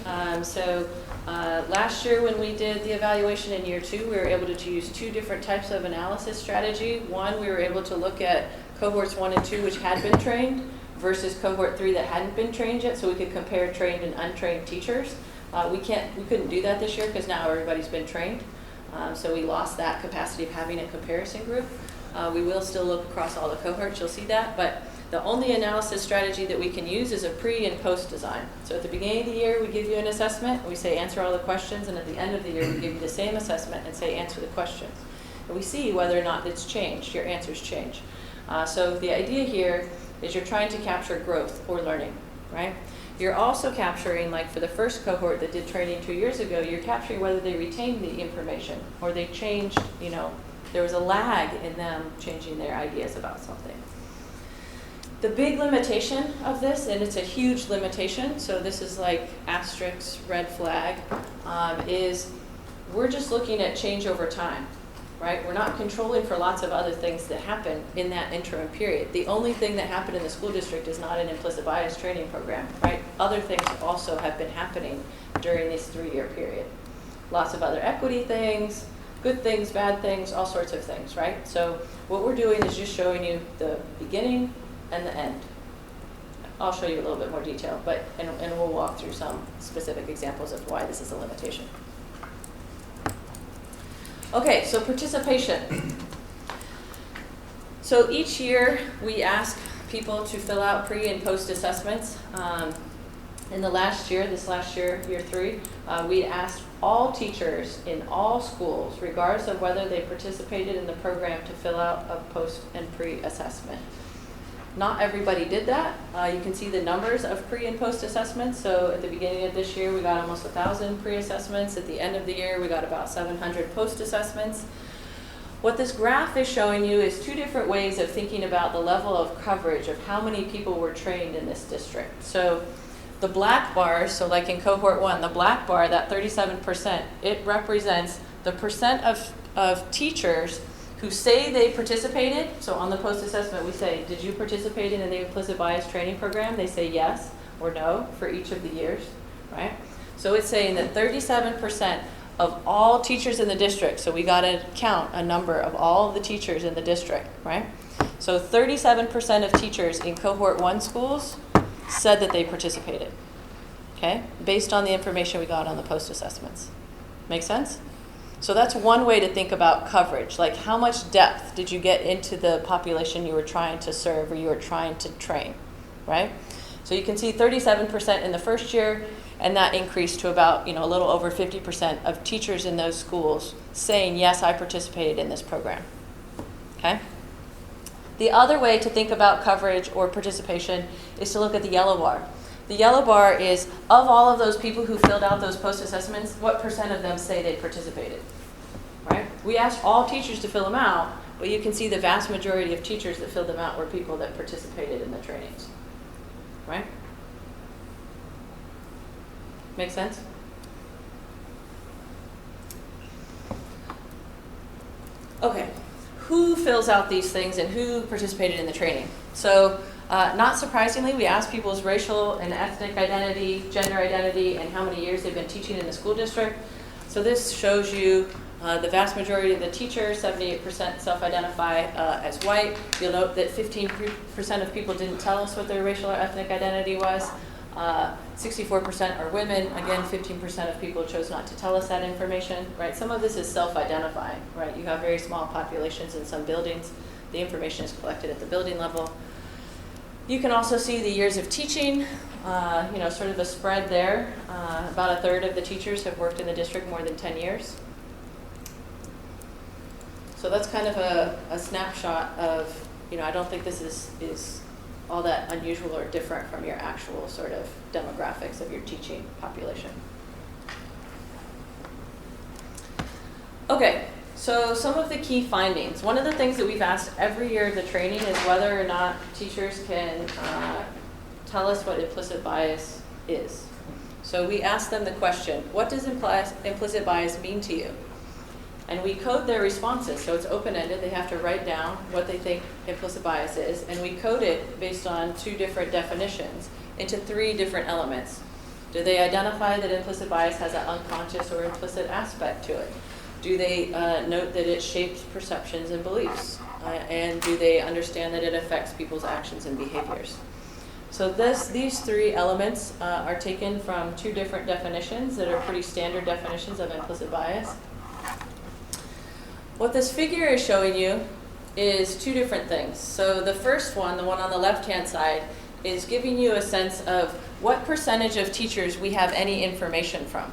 Last year when we did the evaluation in year 2, we were able to use 2 different types of analysis strategy. One, we were able to look at cohorts 1 and 2 which had been trained versus cohort 3 that hadn't been trained yet, so we could compare trained and untrained teachers. We couldn't do that this year because now everybody's been trained. So we lost that capacity of having a comparison group. We will still look across all the cohorts, you'll see that, but the only analysis strategy that we can use is a pre and post design. So at the beginning of the year, we give you an assessment, we say answer all the questions, and at the end of the year, we give you the same assessment and say answer the questions. And we see whether or not it's changed, your answers change. So the idea here is you're trying to capture growth or learning, right? You're also capturing, like for the first cohort that did training 2 years ago, you're capturing whether they retained the information or they changed, there was a lag in them changing their ideas about something. The big limitation of this, and it's a huge limitation, so this is like asterisk, red flag, is we're just looking at change over time, right? We're not controlling for lots of other things that happen in that interim period. The only thing that happened in the school district is not an implicit bias training program, right? Other things also have been happening during this 3-year period. Lots of other equity things, good things, bad things, all sorts of things, right? So what we're doing is just showing you the beginning and the end. I'll show you a little bit more detail, and we'll walk through some specific examples of why this is a limitation. Okay, so participation. So each year we ask people to fill out pre and post assessments. In this last year, year 3, we asked all teachers in all schools, regardless of whether they participated in the program, to fill out a post and pre-assessment. Not everybody did that. You can see the numbers of pre and post assessments. So at the beginning of this year, we got almost 1,000 pre-assessments. At the end of the year, we got about 700 post-assessments. What this graph is showing you is 2 different ways of thinking about the level of coverage of how many people were trained in this district. So the black bar, so like in cohort 1, the black bar, that 37%, it represents the percent of teachers who say they participated. So on the post-assessment, we say, did you participate in the implicit bias training program? They say yes or no for each of the years, right? So it's saying that 37% of all teachers in the district. So we got to count a number of all the teachers in the district, right? So 37% of teachers in cohort 1 schools said that they participated, okay? Based on the information we got on the post-assessments. Make sense? So that's one way to think about coverage. Like, how much depth did you get into the population you were trying to serve or you were trying to train, right? So you can see 37% in the first year, and that increased to about, a little over 50% of teachers in those schools saying, yes, I participated in this program, okay? The other way to think about coverage or participation is to look at the yellow bar. The yellow bar is, of all of those people who filled out those post-assessments, what percent of them say they participated, right? We asked all teachers to fill them out, but you can see the vast majority of teachers that filled them out were people that participated in the trainings, right? Make sense? Okay, who fills out these things and who participated in the training? So, not surprisingly, we asked people's racial and ethnic identity, gender identity, and how many years they've been teaching in the school district. So this shows you the vast majority of the teachers, 78% self-identify as white. You'll note that 15% of people didn't tell us what their racial or ethnic identity was. 64% are women. Again, 15% of people chose not to tell us that information, right? Some of this is self-identifying, right? You have very small populations in some buildings. The information is collected at the building level. You can also see the years of teaching, sort of a spread there. About a third of the teachers have worked in the district more than 10 years. So that's kind of a snapshot of, I don't think this is all that unusual or different from your actual sort of demographics of your teaching population. Okay. So some of the key findings. One of the things that we've asked every year of the training is whether or not teachers can tell us what implicit bias is. So we asked them the question, what does implicit bias mean to you? And we code their responses, so it's open-ended. They have to write down what they think implicit bias is, and we code it based on 2 different definitions into 3 different elements. Do they identify that implicit bias has an unconscious or implicit aspect to it? Do they note that it shapes perceptions and beliefs? And do they understand that it affects people's actions and behaviors? So these 3 elements are taken from 2 different definitions that are pretty standard definitions of implicit bias. What this figure is showing you is 2 different things. So the first one, the one on the left-hand side, is giving you a sense of what percentage of teachers we have any information from.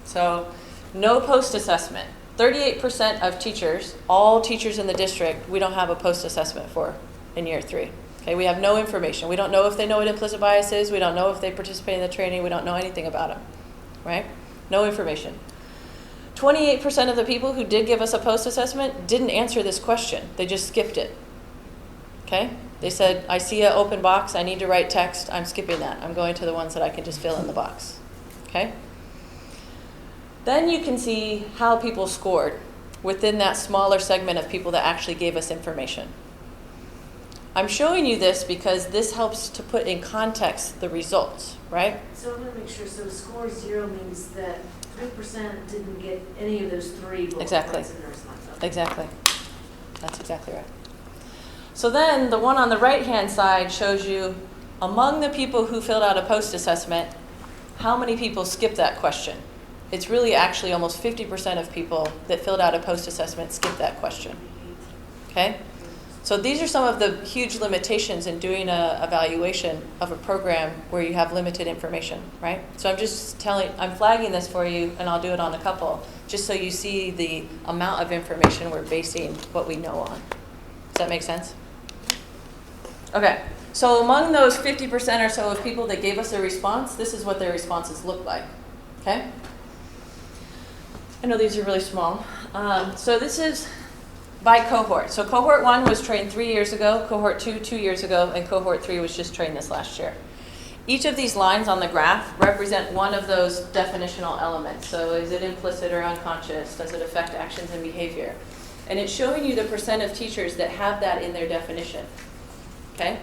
So no post-assessment. 38% of teachers, all teachers in the district, we don't have a post-assessment for in year 3. Okay, we have no information. We don't know if they know what implicit bias is. We don't know if they participate in the training. We don't know anything about them, right? No information. 28% of the people who did give us a post-assessment didn't answer this question. They just skipped it, okay? They said, I see an open box. I need to write text. I'm skipping that. I'm going to the ones that I can just fill in the box, okay? Then you can see how people scored within that smaller segment of people that actually gave us information. I'm showing you this because this helps to put in context the results, right? So I'm going to make sure, so score 0 means that 3% didn't get any of those 3 bullet Exactly. points in their response. Okay. Exactly. That's exactly right. So then the one on the right-hand side shows you, among the people who filled out a post-assessment, how many people skipped that question. It's really actually almost 50% of people that filled out a post-assessment skipped that question, okay? So these are some of the huge limitations in doing an evaluation of a program where you have limited information, right? So I'm flagging this for you, and I'll do it on a couple, just so you see the amount of information we're basing what we know on. Does that make sense? Okay, so among those 50% or so of people that gave us a response, this is what their responses look like, okay? I know these are really small. So this is by cohort. So cohort 1 was trained 3 years ago, cohort 2 2 years ago, and cohort 3 was just trained this last year. Each of these lines on the graph represent one of those definitional elements. So is it implicit or unconscious? Does it affect actions and behavior? And it's showing you the percent of teachers that have that in their definition, okay?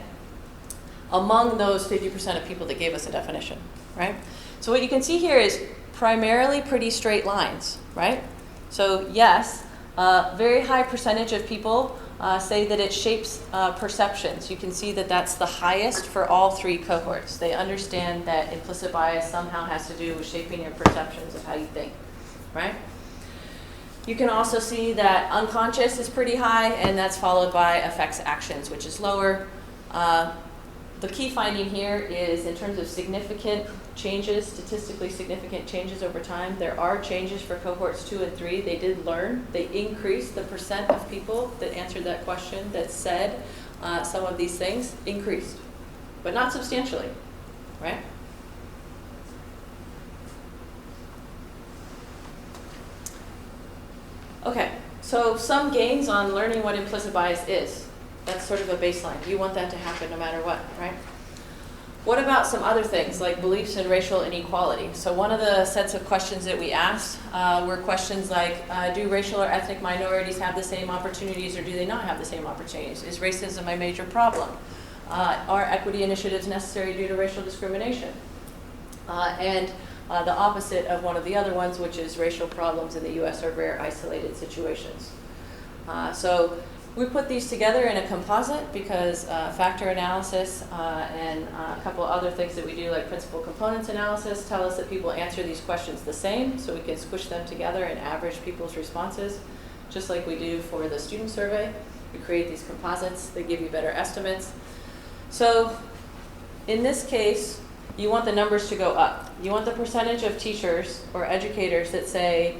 Among those 50% of people that gave us a definition, right? So what you can see here is primarily pretty straight lines, right? So yes, a very high percentage of people say that it shapes perceptions. You can see that that's the highest for all 3 cohorts. They understand that implicit bias somehow has to do with shaping your perceptions of how you think, right? You can also see that unconscious is pretty high, and that's followed by affects actions, which is lower. The key finding here is in terms of significant changes, statistically significant changes over time, there are changes for cohorts 2 and 3. They did learn. They increased the percent of people that answered that question that said some of these things increased, but not substantially, right? Okay, so some gains on learning what implicit bias is. That's sort of a baseline. You want that to happen no matter what, right? What about some other things like beliefs in racial inequality? So one of the sets of questions that we asked were questions like, do racial or ethnic minorities have the same opportunities or do they not have the same opportunities? Is racism a major problem? Are equity initiatives necessary due to racial discrimination? And the opposite of one of the other ones, which is racial problems in the US are rare isolated situations. So we put these together in a composite because factor analysis and a couple other things that we do, like principal components analysis, tell us that people answer these questions the same, so we can squish them together and average people's responses, just like we do for the student survey. We create these composites, they give you better estimates. So in this case, you want the numbers to go up. You want the percentage of teachers or educators that say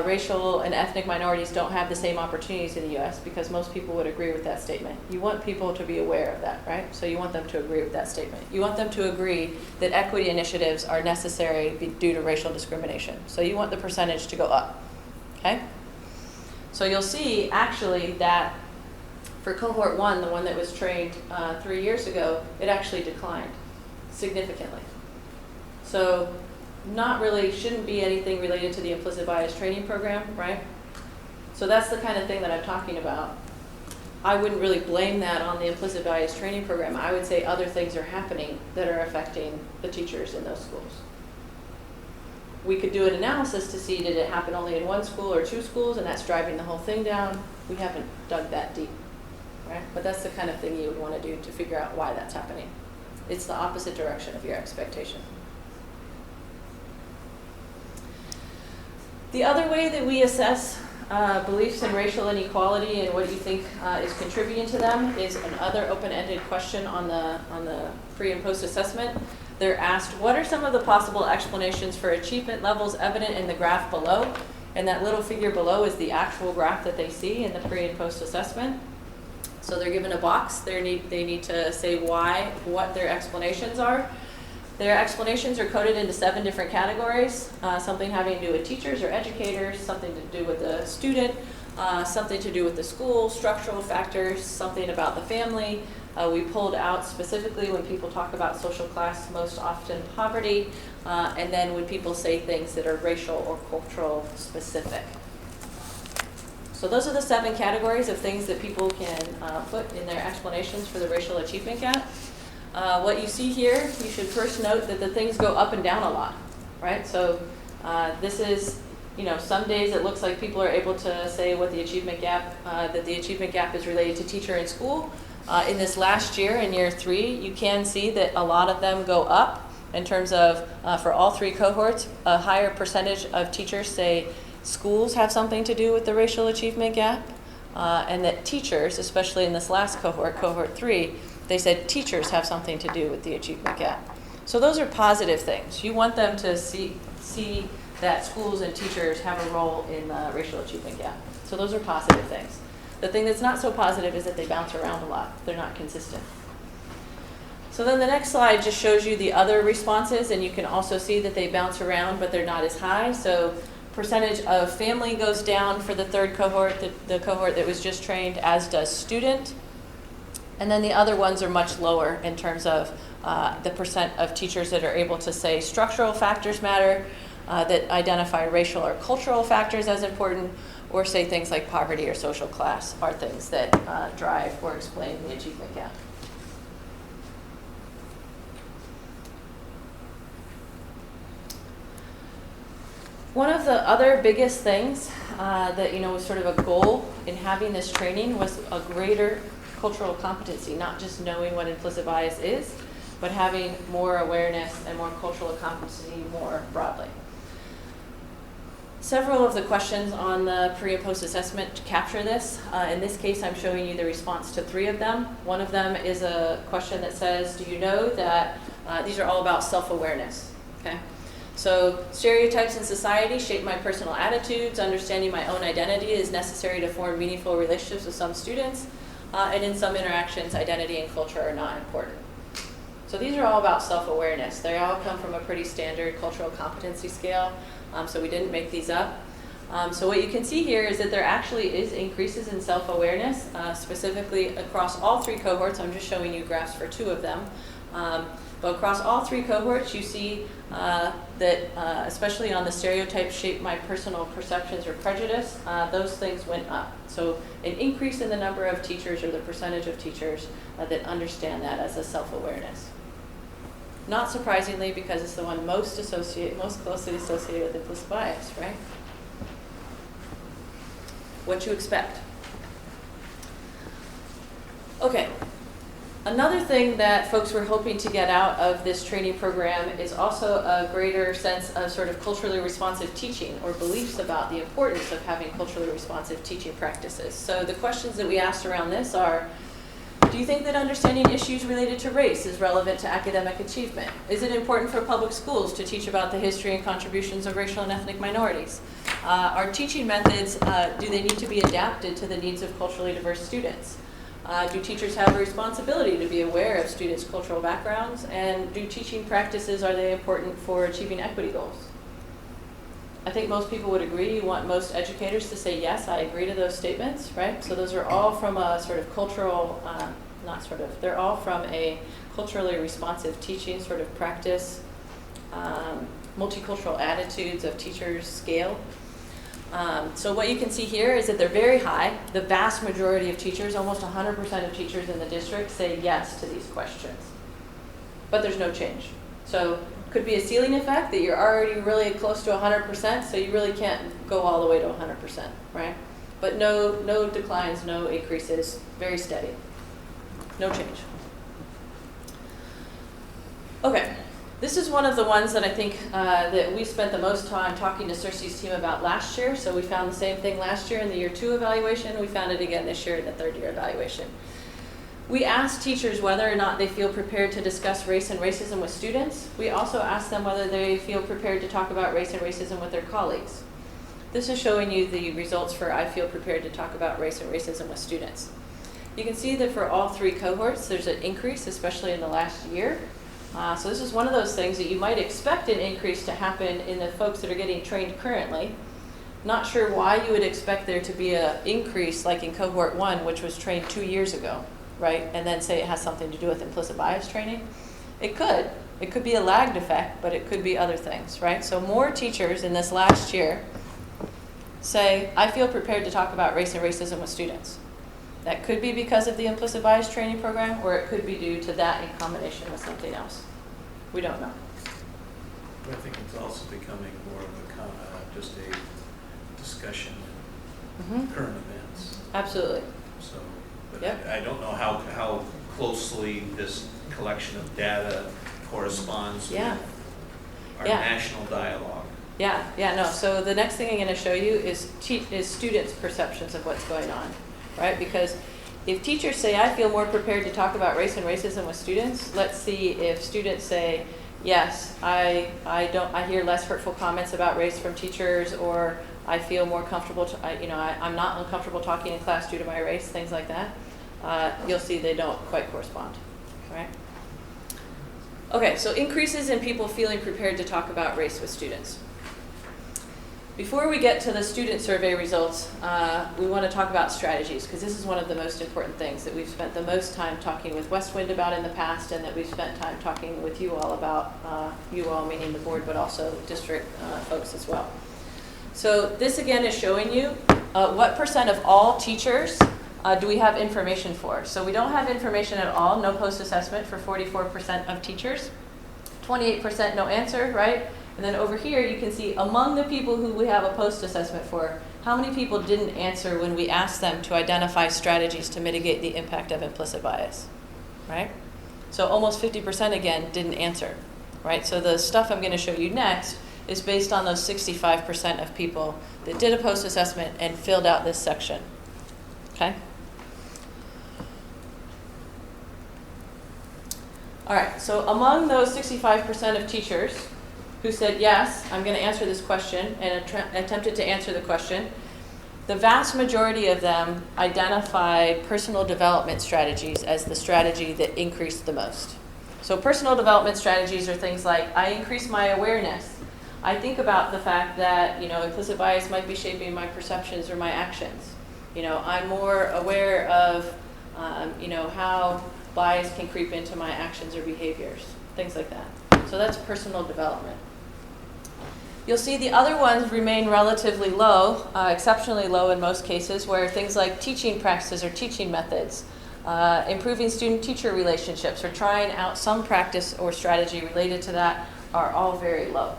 racial and ethnic minorities don't have the same opportunities in the US, because most people would agree with that statement. You want people to be aware of that, right? So you want them to agree with that statement. You want them to agree that equity initiatives are necessary due to racial discrimination. So you want the percentage to go up, okay? So you'll see actually that for cohort 1, the one that was trained 3 years ago, it actually declined significantly. So not really, shouldn't be anything related to the implicit bias training program, right? So that's the kind of thing that I'm talking about. I wouldn't really blame that on the implicit bias training program. I would say other things are happening that are affecting the teachers in those schools. We could do an analysis to see, did it happen only in 1 school or 2 schools, and that's driving the whole thing down. We haven't dug that deep, right? But that's the kind of thing you would want to do to figure out why that's happening. It's the opposite direction of your expectation. The other way that we assess beliefs in racial inequality and what you think is contributing to them is another open-ended question on the pre and post assessment. They're asked, what are some of the possible explanations for achievement levels evident in the graph below? And that little figure below is the actual graph that they see in the pre and post assessment. So they're given a box. They need to say why, what their explanations are. Their explanations are coded into 7 different categories, something having to do with teachers or educators, something to do with the student, something to do with the school, structural factors, something about the family. We pulled out specifically when people talk about social class, most often poverty, and then when people say things that are racial or cultural specific. So those are the 7 categories of things that people can put in their explanations for the racial achievement gap. What you see here, you should first note that the things go up and down a lot, right? So this is, some days it looks like people are able to say what the achievement gap, that the achievement gap is related to teacher and school. In this last year, in year 3, you can see that a lot of them go up in terms of, for all 3 cohorts, a higher percentage of teachers say schools have something to do with the racial achievement gap, and that teachers, especially in this last cohort, cohort 3, they said teachers have something to do with the achievement gap. So those are positive things. You want them to see that schools and teachers have a role in the racial achievement gap. So those are positive things. The thing that's not so positive is that they bounce around a lot. They're not consistent. So then the next slide just shows you the other responses, and you can also see that they bounce around, but they're not as high. So percentage of family goes down for the 3rd cohort, the cohort that was just trained, as does student. And then the other ones are much lower in terms of the percent of teachers that are able to say structural factors matter, that identify racial or cultural factors as important, or say things like poverty or social class are things that drive or explain the achievement gap. One of the other biggest things that was sort of a goal in having this training was a greater cultural competency, not just knowing what implicit bias is, but having more awareness and more cultural competency more broadly. Several of the questions on the pre and post assessment capture this. In this case, I'm showing you the response to 3 of them. One of them is a question that says, do you know that these are all about self-awareness? Okay. So stereotypes in society shape my personal attitudes. Understanding my own identity is necessary to form meaningful relationships with some students. And in some interactions, identity and culture are not important. So these are all about self-awareness. They all come from a pretty standard cultural competency scale. So we didn't make these up. So what you can see here is that there actually is increases in self-awareness, specifically across all 3 cohorts. I'm just showing you graphs for 2 of them. But across all 3 cohorts, you see that especially on the stereotypes shape my personal perceptions or prejudice, those things went up. So an increase in the number of teachers or the percentage of teachers that understand that as a self-awareness. Not surprisingly, because it's the one most closely associated with implicit bias, right? What you expect. Okay. Another thing that folks were hoping to get out of this training program is also a greater sense of sort of culturally responsive teaching, or beliefs about the importance of having culturally responsive teaching practices. So the questions that we asked around this are, do you think that understanding issues related to race is relevant to academic achievement? Is it important for public schools to teach about the history and contributions of racial and ethnic minorities? Are teaching methods, do they need to be adapted to the needs of culturally diverse students? Do teachers have a responsibility to be aware of students' cultural backgrounds? And do teaching practices, are they important for achieving equity goals? I think most people would agree. You want most educators to say, yes, I agree to those statements, right? So those are all from a sort of cultural, they're all from a culturally responsive teaching sort of practice, multicultural attitudes of teachers scale. So what you can see here is that they're very high. The vast majority of teachers, almost 100% of teachers in the district, say yes to these questions. But there's no change. So could be a ceiling effect that you're already really close to 100%, so you really can't go all the way to 100%, right? But no declines, no increases, very steady. No change. Okay. This is one of the ones that I think that we spent the most time talking to Circe's team about last year. So we found the same thing last year in the year 2 evaluation. We found it again this year in the 3rd year evaluation. We asked teachers whether or not they feel prepared to discuss race and racism with students. We also asked them whether they feel prepared to talk about race and racism with their colleagues. This is showing you the results for I feel prepared to talk about race and racism with students. You can see that for all 3 cohorts, there's an increase, especially in the last year. So this is one of those things that you might expect an increase to happen in the folks that are getting trained currently. Not sure why you would expect there to be an increase like in cohort 1, which was trained 2 years ago, right? And then say it has something to do with implicit bias training. It could. It could be a lagged effect, but it could be other things, right? So more teachers in this last year say, I feel prepared to talk about race and racism with students. That could be because of the implicit bias training program, or it could be due to that in combination with something else. We don't know. I think it's also becoming more of a just a discussion in current events. Absolutely. So, but Yep. I don't know how closely this collection of data corresponds Yeah. with our Yeah. national dialogue. No. So the next thing I'm going to show you is students' perceptions of what's going on, right? Because if teachers say, I feel more prepared to talk about race and racism with students, let's see if students say, yes, I hear less hurtful comments about race from teachers, or I feel more comfortable, I'm not uncomfortable talking in class due to my race, things like that. You'll see they don't quite correspond, right? Okay, so increases in people feeling prepared to talk about race with students. Before we get to the student survey results, we want to talk about strategies, because this is one of the most important things that we've spent the most time talking with Westwind about in the past, and that we've spent time talking with you all about, you all meaning the board, but also district folks as well. So this again is showing you what % of all teachers do we have information for. So we don't have information at all, no post-assessment for 44% of teachers, 28% no answer, right? And then over here, you can see among the people who we have a post-assessment for, how many people didn't answer when we asked them to identify strategies to mitigate the impact of implicit bias, right? So almost 50% again didn't answer, right? So the stuff I'm going to show you next is based on those 65% of people that did a post-assessment and filled out this section, okay? All right, so among those 65% of teachers who said, yes, I'm going to answer this question and attempted to answer the question, the vast majority of them identified personal development strategies as the strategy that increased the most. So personal development strategies are things like, I increase my awareness. I think about the fact that, implicit bias might be shaping my perceptions or my actions. I'm more aware of, how bias can creep into my actions or behaviors, things like that. So that's personal development. You'll see the other ones remain relatively low, exceptionally low in most cases, where things like teaching practices or teaching methods, improving student-teacher relationships, or trying out some practice or strategy related to that are all very low.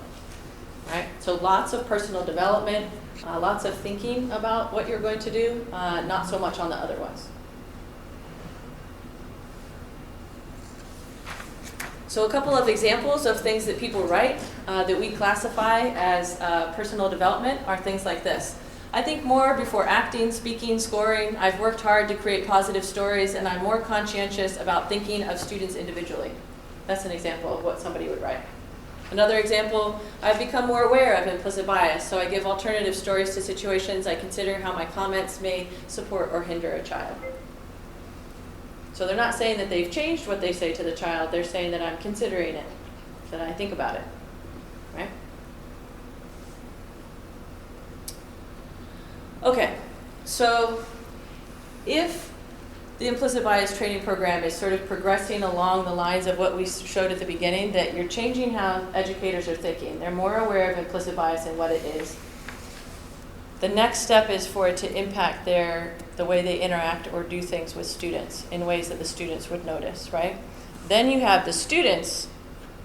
Right? So lots of personal development, lots of thinking about what you're going to do, not so much on the other ones. So a couple of examples of things that people write that we classify as personal development are things like this. I think more before acting, speaking, scoring. I've worked hard to create positive stories, and I'm more conscientious about thinking of students individually. That's an example of what somebody would write. Another example, I've become more aware of implicit bias, so I give alternative stories to situations. I consider how my comments may support or hinder a child. So they're not saying that they've changed what they say to the child. They're saying that I'm considering it, that I think about it, right? Okay, so if the implicit bias training program is sort of progressing along the lines of what we showed at the beginning, that you're changing how educators are thinking. They're more aware of implicit bias and what it is. The next step is for it to impact the way they interact or do things with students in ways that the students would notice, right? Then you have the students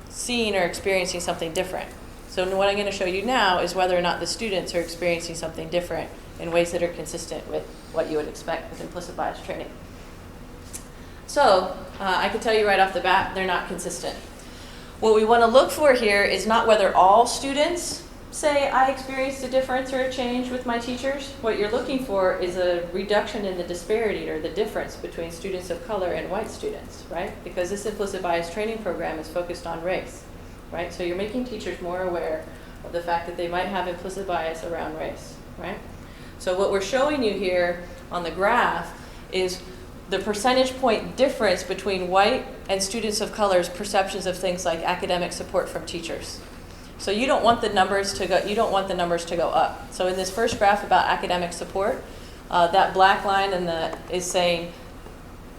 seeing or experiencing something different. So what I'm going to show you now is whether or not the students are experiencing something different in ways that are consistent with what you would expect with implicit bias training. So I can tell you right off the bat, they're not consistent. What we want to look for here is not whether all students say, I experienced a difference or a change with my teachers. What you're looking for is a reduction in the disparity or the difference between students of color and white students, right? Because this implicit bias training program is focused on race, right? So you're making teachers more aware of the fact that they might have implicit bias around race, right? So what we're showing you here on the graph is the percentage point difference between white and students of color's perceptions of things like academic support from teachers. So you don't want the numbers to go up. So in this first graph about academic support, that black line is saying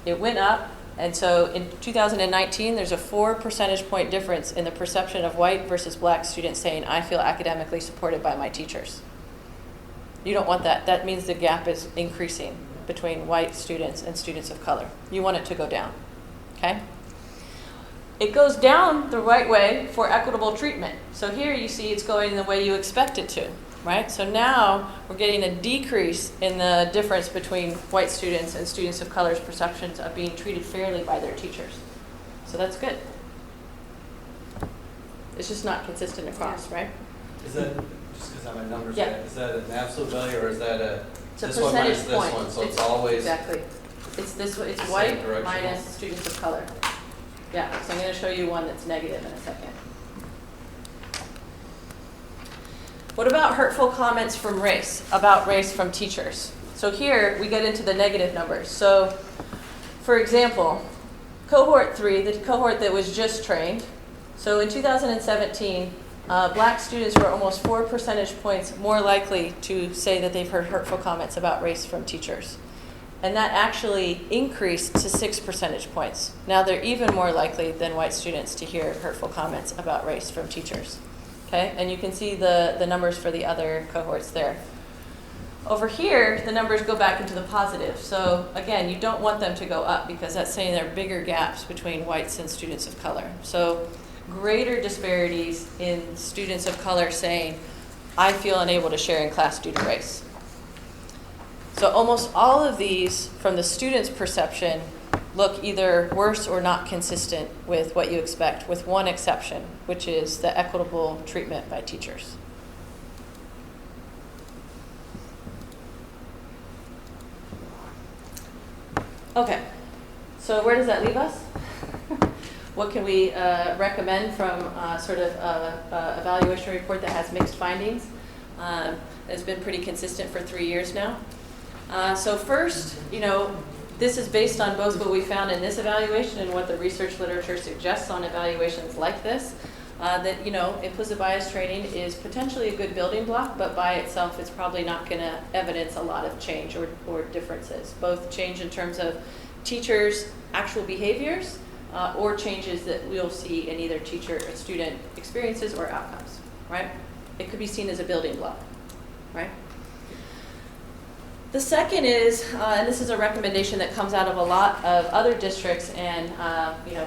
it went up, and so in 2019 there's a 4 percentage point difference in the perception of white versus black students saying, I feel academically supported by my teachers. You don't want that. That means the gap is increasing between white students and students of color. You want it to go down, okay? It goes down the right way for equitable treatment. So here you see it's going the way you expect it to, right? So now we're getting a decrease in the difference between white students and students of color's perceptions of being treated fairly by their teachers. So that's good. It's just not consistent across, right? Is that, just because I'm in numbers, Yeah. is that an absolute value or is that It's a this one minus percentage point. this one? So it's always, Exactly. It's this. It's Same white directional. minus students of color. Yeah. So I'm going to show you one that's negative in a second. What about hurtful comments about race from teachers? So here we get into the negative numbers. So, for example, cohort 3, the cohort that was just trained. So in 2017, black students were almost 4 percentage points more likely to say that they've heard hurtful comments about race from teachers. And that actually increased to 6 percentage points. Now they're even more likely than white students to hear hurtful comments about race from teachers. Okay, and you can see the numbers for the other cohorts there. Over here, the numbers go back into the positive. So again, you don't want them to go up because that's saying there are bigger gaps between whites and students of color. So greater disparities in students of color saying, I feel unable to share in class due to race. So almost all of these, from the student's perception, look either worse or not consistent with what you expect, with one exception, which is the equitable treatment by teachers. Okay, so where does that leave us? What can we recommend from sort of a evaluation report that has mixed findings? It's been pretty consistent for 3 years now. So first, this is based on both what we found in this evaluation and what the research literature suggests on evaluations like this. That implicit bias training is potentially a good building block, but by itself it's probably not going to evidence a lot of change or differences, both change in terms of teachers' actual behaviors or changes that we'll see in either teacher or student experiences or outcomes, right? It could be seen as a building block, right? The second is, and this is a recommendation that comes out of a lot of other districts and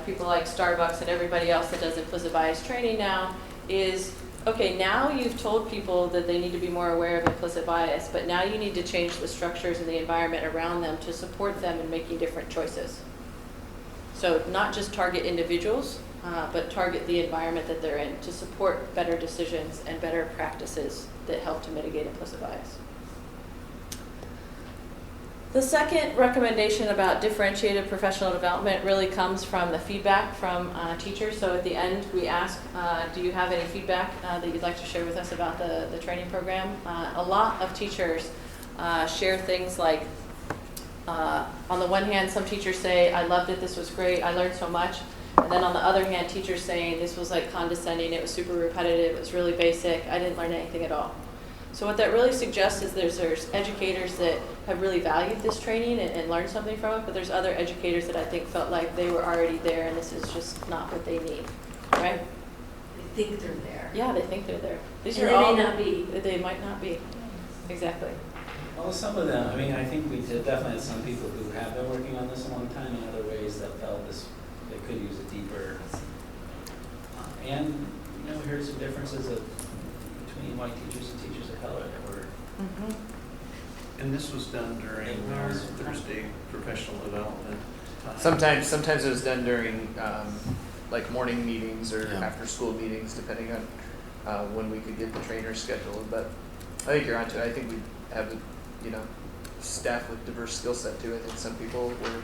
people like Starbucks and everybody else that does implicit bias training now, is, okay, now you've told people that they need to be more aware of implicit bias, but now you need to change the structures and the environment around them to support them in making different choices. So not just target individuals, but target the environment that they're in to support better decisions and better practices that help to mitigate implicit bias. The second recommendation about differentiated professional development really comes from the feedback from teachers. So at the end, we ask, do you have any feedback that you'd like to share with us about the training program? A lot of teachers share things like, on the one hand, some teachers say, I loved it, this was great, I learned so much. And then on the other hand, teachers saying, this was like condescending, it was super repetitive, it was really basic, I didn't learn anything at all. So what that really suggests is there's educators that have really valued this training and learned something from it, but there's other educators that I think felt like they were already there and this is just not what they need, right? They think they're there. Yeah, they think they're there. These And are they all, may not be. They might not be. Exactly. Well, some of them, I think we did definitely have some people who have been working on this a long time in other ways that felt they could use it deeper. And, we heard some differences between white teachers and teachers of color that were. Mm-hmm. And this was done during our Thursday professional development time. Sometimes it was done during like morning meetings or Yeah. after school meetings, depending on when we could get the trainers scheduled. But I think you're onto it. I think we have staff with diverse skill set too. I think some people were,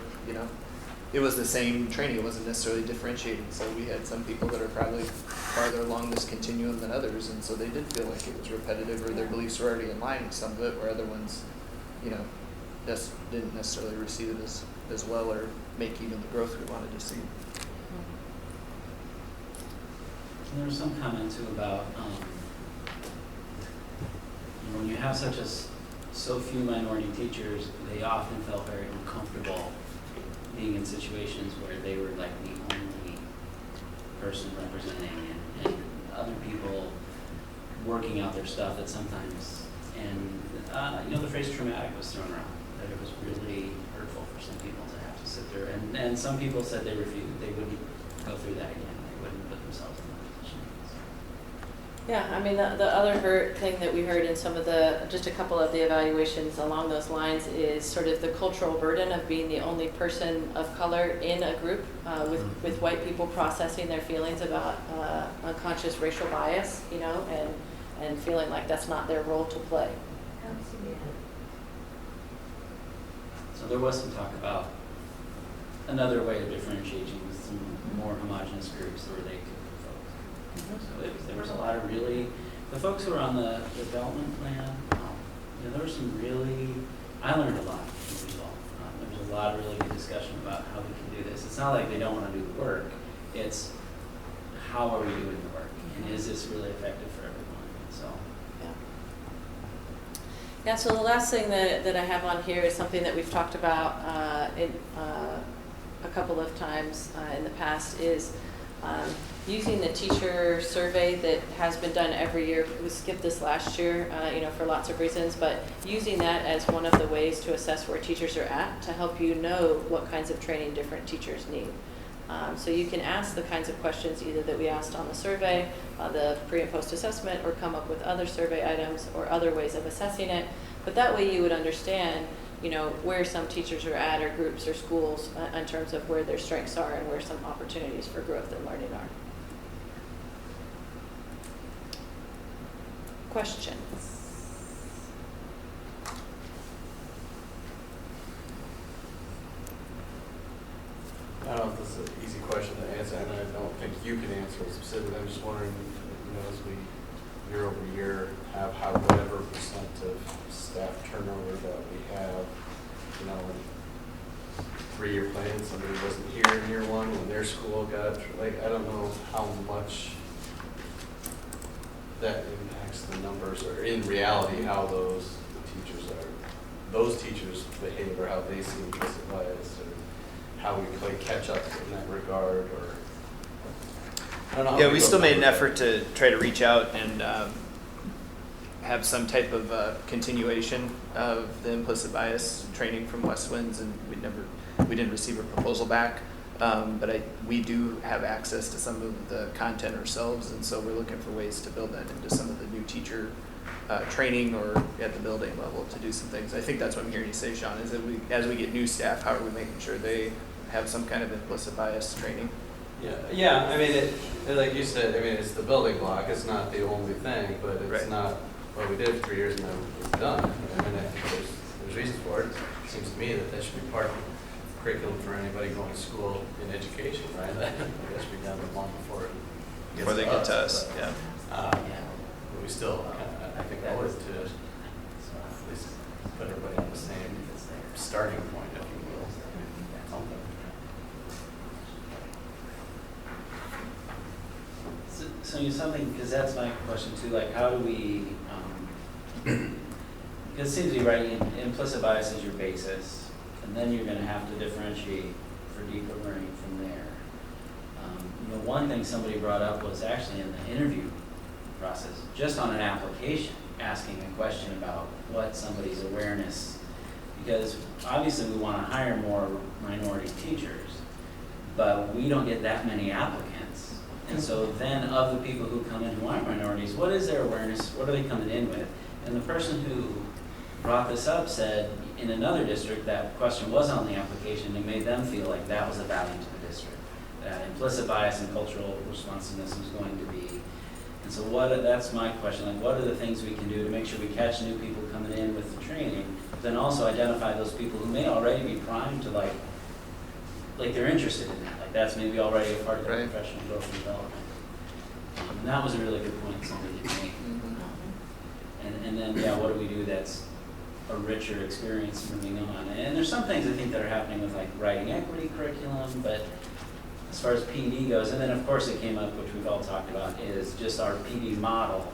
it was the same training. It wasn't necessarily differentiated. So we had some people that are probably farther along this continuum than others, and so they did feel like it was repetitive or their beliefs were already in line with some of it, where other ones, didn't necessarily receive it as well or make even the growth we wanted to see. And there was some comment too about when you have so few minority teachers, they often felt very uncomfortable being in situations where they were like the only person representing and other people working out their stuff that sometimes, and the phrase traumatic was thrown around, that it was really hurtful for some people to have to sit there, and some people said they wouldn't go through that again, they wouldn't put themselves in that position. Yeah, the other thing that we heard in just a couple of the evaluations along those lines is sort of the cultural burden of being the only person of color in a group with white people processing their feelings about unconscious racial bias, and feeling like that's not their role to play. So there was some talk about another way of differentiating with some more homogenous groups where they could focus. So there was a lot of the folks who were on the development plan, there was some I learned a lot from people. There was a lot of really good discussion about how we can do this. It's not like they don't want to do the work, it's how are we doing the work? And is this really effective for everyone? So. Yeah, so the last thing that I have on here is something that we've talked about a couple of times in the past is using the teacher survey that has been done every year. We skipped this last year, for lots of reasons, but using that as one of the ways to assess where teachers are at to help you know what kinds of training different teachers need. So you can ask the kinds of questions either that we asked on the survey, the pre and post assessment, or come up with other survey items or other ways of assessing it. But that way you would understand, you know, where some teachers are at, or groups or schools, in terms of where their strengths are and where some opportunities for growth and learning are. Questions? I don't know if this is an easy question to answer, and I don't think you can answer it specifically. I'm just wondering, you know, as we year over year have whatever percent of staff turnover that we have, you know, in 3-year plan, somebody wasn't here in year one when their school got, like, I don't know how much that impacts the numbers, or in reality, how those teachers behave, or how they see implicit bias, or how we play catch up in that regard, or I don't know. Yeah, we still made an effort to try to reach out and have some type of continuation of the implicit bias training from West Winds, and we didn't receive a proposal back. But we do have access to some of the content ourselves, and so we're looking for ways to build that into some of the new teacher training, or at the building level to do some things. I think that's what I'm hearing you say, Sean, is that as we get new staff, how are we making sure they have some kind of implicit bias training? Yeah. I mean, like you said, I mean, it's the building block. It's not the only thing, but it's Right. not. Well, we did it for 3 years and then it's done. I mean, I think there's reasons for it. It seems to me that should be part of the curriculum for anybody going to school in education, right? That should be done long before They get to us, but, yeah. But we still, I think, owe it to at least put everybody on the same starting point, if you will. Something. So something, because that's my question too, like how do we, because it seems to be right, implicit bias is your basis, and then you're going to have to differentiate for deeper learning from there. You know, one thing somebody brought up was actually in the interview process, just on an application, asking a question about what somebody's awareness, because obviously we want to hire more minority teachers, but we don't get that many applicants. And so then of the people who come in who aren't minorities, what is their awareness? What are they coming in with? And the person who brought this up said in another district that question was on the application and made them feel like that was a value to the district. That implicit bias and cultural responsiveness was going to be. And so that's my question, like what are the things we can do to make sure we catch new people coming in with the training, but then also identify those people who may already be primed to like they're interested in that. Like that's maybe already a part of their Right. professional growth and development. And that was a really good point somebody did make. And then, yeah, what do we do that's a richer experience moving on? And there's some things I think that are happening with like writing equity curriculum, but as far as PD goes, and then of course it came up, which we've all talked about, is just our PD model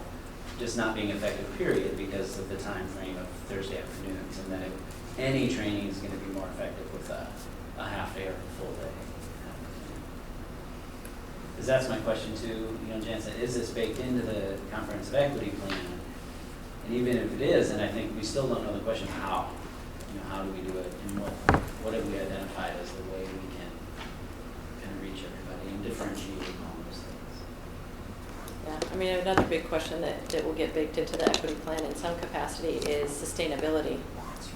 just not being effective, period, because of the time frame of Thursday afternoons, and that any training is going to be more effective with a half day or a full day. Because that's my question too, you know, Jan said, is this baked into the comprehensive equity plan? And even if it is, then I think we still don't know the question how. You know, how do we do it, and what have we identified as the way we can kind of reach everybody and differentiate all those things? Yeah, I mean, another big question that will get baked into the equity plan in some capacity is sustainability.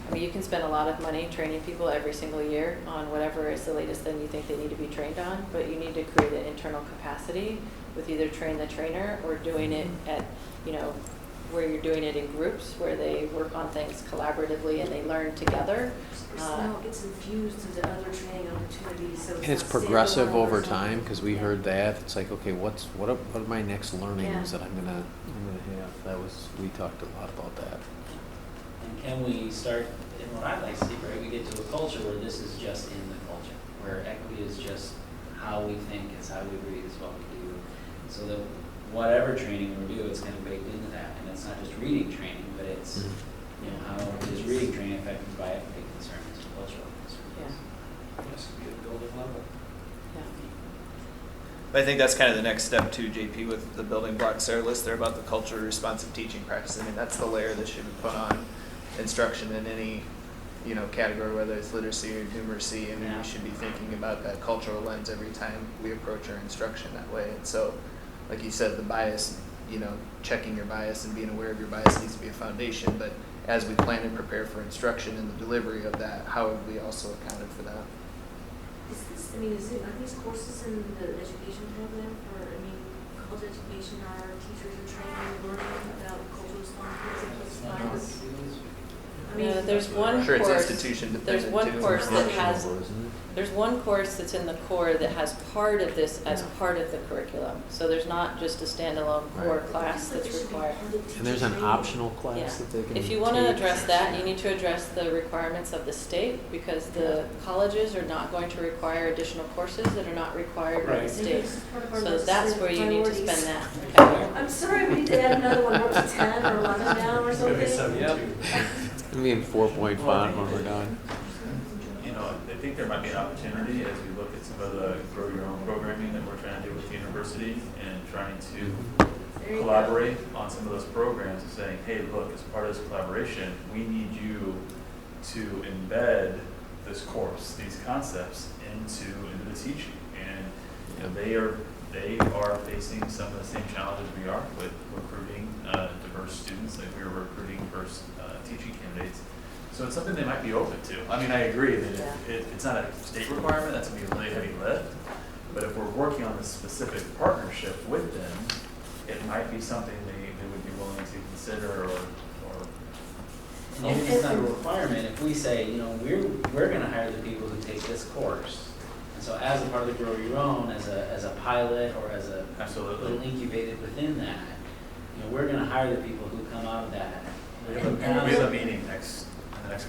I mean, you can spend a lot of money training people every single year on whatever is the latest thing you think they need to be trained on, but you need to create an internal capacity with either train the trainer or doing it at, you know, where you're doing it in groups where they work on things collaboratively and they learn together. Personnel gets infused into other training opportunities, so And it's not progressive standalone over or something. time, because we heard that. It's like, okay, what are my next learnings Yeah. that I'm gonna have? We talked a lot about that. And can we start, in what I'd like to see, right, we get to a culture where this is just in the culture, where equity is just how we think, it's how we breathe, it's what we do. So that whatever training we do, it's kind of baked into that. And it's not just reading training, but it's, you know, how is reading training affected by equity concerns, cultural concerns? Yeah. Has to be at building level. Yeah. But I think that's kind of the next step too, JP, with the building blocks there list there about the culture responsive teaching practice. I mean, that's the layer that should be put on instruction in any category, whether it's literacy or numeracy. I mean, Yeah. we should be thinking about that cultural lens every time we approach our instruction that way. And so, like you said, the bias, checking your bias and being aware of your bias needs to be a foundation. But as we plan and prepare for instruction and the delivery of that, how have we also accounted for that? Are these courses in the education program for, college education, our teachers are trained and learning about cultural responsibility? There's one I'm sure it's course, institution there's dependent one too. course that has, Optional, isn't it? there's one course that's in the core that has part of this as part of the curriculum. So there's not just a standalone core Right. class that's required. And there's an optional class Yeah. that they can If you want to take. address that, you need to address the requirements of the state, because the colleges are not going to require additional courses that are not required by the Right. state. So So that's where you need to spend that. Okay. I'm sorry, we need to add another one, we're up to 10 or 11 now or It's gonna be something. 72. It's gonna be in 4-point font when we're done. I think there might be an opportunity as we look at some of the grow your own programming that we're trying to do with the university and trying to There you go. collaborate on some of those programs and saying, hey, look, as part of this collaboration, we need you to embed this course, these concepts into the teaching. And they are facing some of the same challenges we are with recruiting diverse students, like we are recruiting diverse teaching candidates. So it's something they might be open to. I mean, I agree that it's not a state requirement, that's gonna be a really heavy lift. But if we're working on this specific partnership with them, it might be something they would be willing to consider or And even if it's not a requirement, if we say, we're gonna hire the people who take this course. And so as a part of the Grow Your Own, as a pilot or as a absolutely. little incubated within that, we're gonna hire the people who come out of that. We have a meeting in the next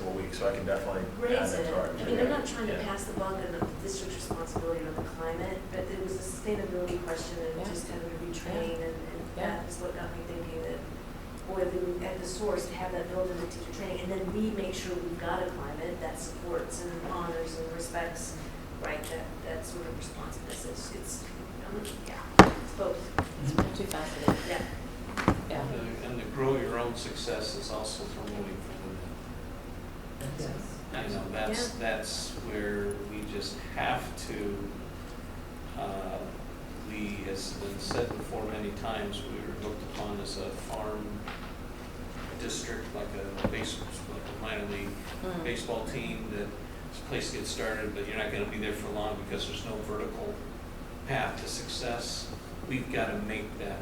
couple of weeks, so I can definitely add Raise that it. to our. I'm not trying to Yeah. pass the buck on the district's responsibility on the climate, but it was a sustainability question and Yeah. just kind of retrain, and Yeah. that is what got me thinking that, boy, at the source, to have that built into teacher training, and then we make sure we've got a climate that supports and honors and respects, right, that sort of responsiveness. It's both. It's multifaceted. Yeah. Yeah. And the grow your own success is also promoting for women. That's where we just have to, we, as has been said before many times, we were looked upon as a farm district, like a minor league baseball team that it's a place to get started, but you're not gonna be there for long because there's no vertical path to success. We've gotta make that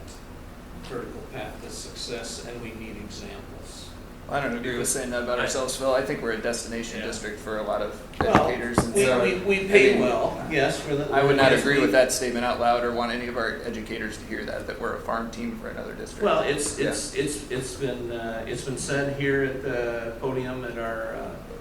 vertical path to success, and we need examples. I don't agree with saying that about ourselves, Phil. I think we're a destination Yeah. district for a lot of Well, educators. And so, we pay I mean, well, yes, for the. I would not yes, agree we- with that statement out loud or want any of our educators to hear that we're a farm team for another district. Well, it's been said here at the podium at our,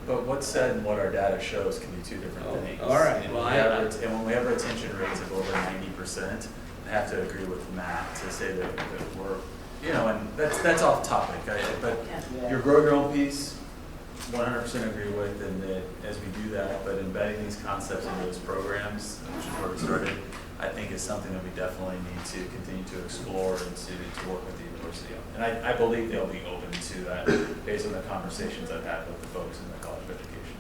But what's said and what our data shows can be two different Oh, things. all right. And Well, when we have retention rates of over 90%, I have to agree with Matt to say that we're, and that's off topic. But your grow your own piece, 100% agree with, and that as we do that, but embedding these concepts into those programs, which is where we started, I think is something that we definitely need to continue to explore and to work with the university on. And I believe they'll be open to that based on the conversations I've had with the folks in the College of Education.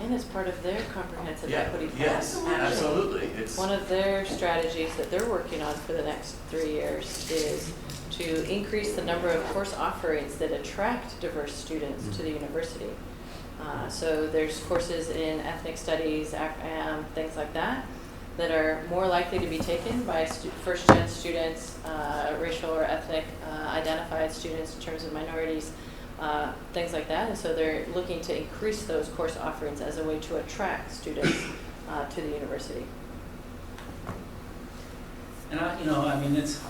And as part of their comprehensive Yeah, equity plan. yes, actually. absolutely. It's One of their strategies that they're working on for the next 3 years is to increase the number of course offerings that attract diverse students to the university. So there's courses in ethnic studies, things like that are more likely to be taken by first-gen students, racial or ethnic identified students in terms of minorities, things like that. And so they're looking to increase those course offerings as a way to attract students to the university. And it's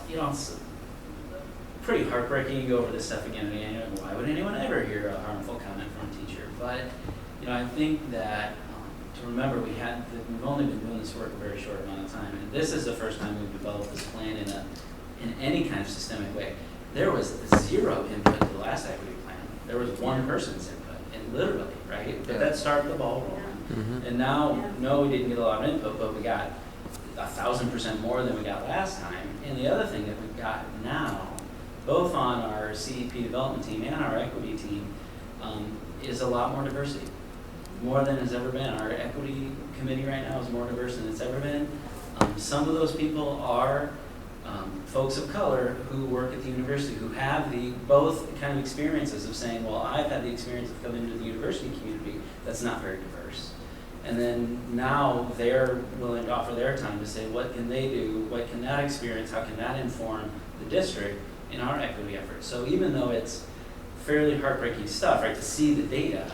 pretty heartbreaking to go over this stuff again and again. Why would anyone ever hear a harmful comment from a teacher? But, I think that to remember we've only been doing this work a very short amount of time, and this is the first time we've developed this plan in any kind of systemic way. There was zero input to the last equity plan. There was one person's input, and literally, right? But that started the ball rolling. And now, no, we didn't get a lot of input, but we got 1,000% more than we got last time. And the other thing that we've got now, both on our CEP development team and our equity team, is a lot more diversity, more than has ever been. Our equity committee right now is more diverse than it's ever been. Some of those people are folks of color who work at the university, who have the both kind of experiences of saying, well, I've had the experience of coming into the university community that's not very diverse. And then now they're willing to offer their time to say, what can they do? What can that experience, how can that inform the district in our equity efforts? So even though it's fairly heartbreaking stuff, right, to see the data,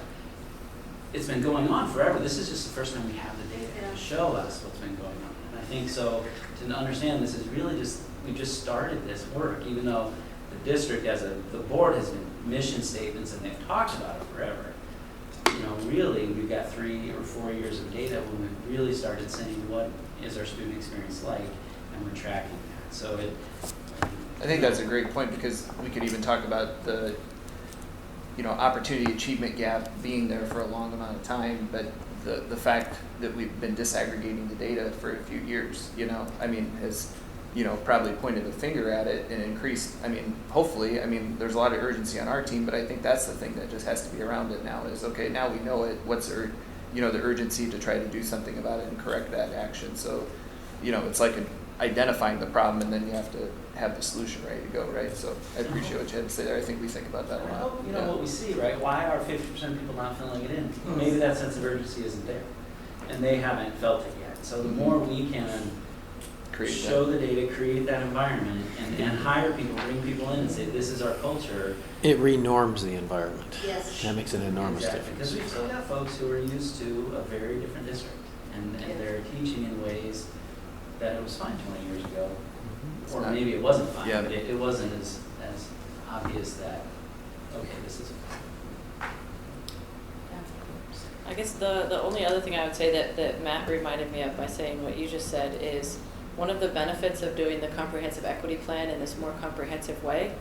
it's been going on forever. This is just the first time we have the data to show us what's been going on. And I think so, to understand this is really just, we just started this work, even though the district the board has been mission statements and they've talked about it forever. You know, really, we've got 3 or 4 years of data when we really started saying what is our student experience like, and we're tracking that. So I think that's a great point, because we could even talk about the, opportunity achievement gap being there for a long amount of time, but the fact that we've been disaggregating the data for a few years, has, probably pointed a finger at it and increased, hopefully, there's a lot of urgency on our team, but I think that's the thing that just has to be around it now is, okay, now we know it, what's the urgency to try to do something about it and correct that action. So, it's like identifying the problem, and then you have to have the solution ready to go, right? So I appreciate what you had to say there. I think we think about that a lot. What we see, right? Why are 50% of people not filling it in? Maybe that sense of urgency isn't there, and they haven't felt it yet. So the more we can show the data, create that environment, and hire people, bring people in and say, this is our culture. It renorms the environment. Yes. That makes an enormous difference. Because we've still got folks who are used to a very different district, and they're teaching in ways that it was fine 20 years ago. Or maybe it wasn't fine, Yeah. but it wasn't as obvious that, okay, this is I guess the only other thing I would say that Matt reminded me of by saying what you just said is one of the benefits of doing the comprehensive equity plan in this more comprehensive way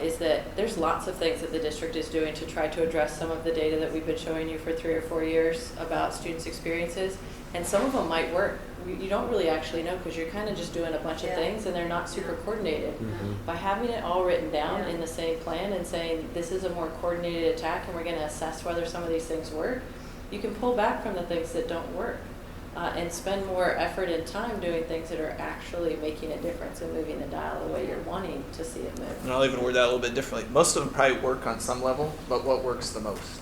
is that there's lots of things that the district is doing to try to address some of the data that we've been showing you for 3 or 4 years about students' experiences, and some of them might work. You don't really actually know because you're kind of just doing a bunch of things and they're not super coordinated. By having it all written down in the same plan and saying this is a more coordinated attack and we're going to assess whether some of these things work, you can pull back from the things that don't work and spend more effort and time doing things that are actually making a difference and moving the dial the way you're wanting to see it move. And I'll even word that a little bit differently. Most of them probably work on some level, but what works the most?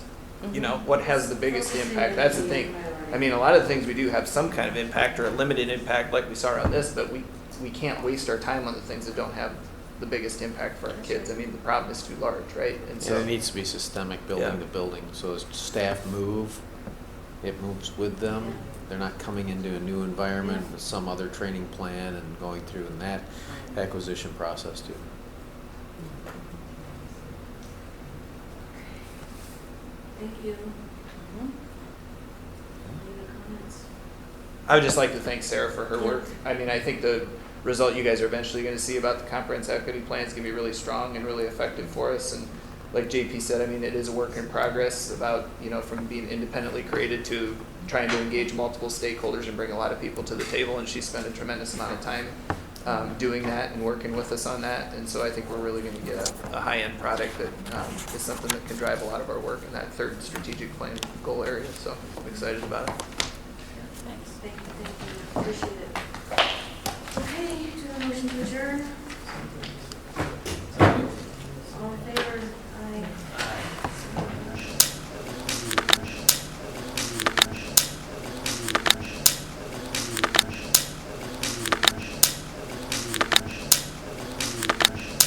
What has the biggest impact? That's the thing. A lot of things we do have some kind of impact or a limited impact like we saw on this, but we can't waste our time on the things that don't have the biggest impact for our kids. The problem is too large, right? And so it needs to be systemic, building to building. So as staff move, it moves with them. They're not coming into a new environment with some other training plan and going through in that acquisition process too. Thank you. Any other comments? I would just like to thank Sarah for her work. I think the result you guys are eventually going to see about the comprehensive equity plan is going to be really strong and really effective for us. And like JP said, it is a work in progress about, from being independently created to trying to engage multiple stakeholders and bring a lot of people to the table. And she spent a tremendous amount of time doing that and working with us on that. And so I think we're really going to get a high-end product that is something that can drive a lot of our work in that third strategic plan goal area. So I'm excited about it. Thanks. Thank you. Appreciate it. Okay, do a motion to adjourn.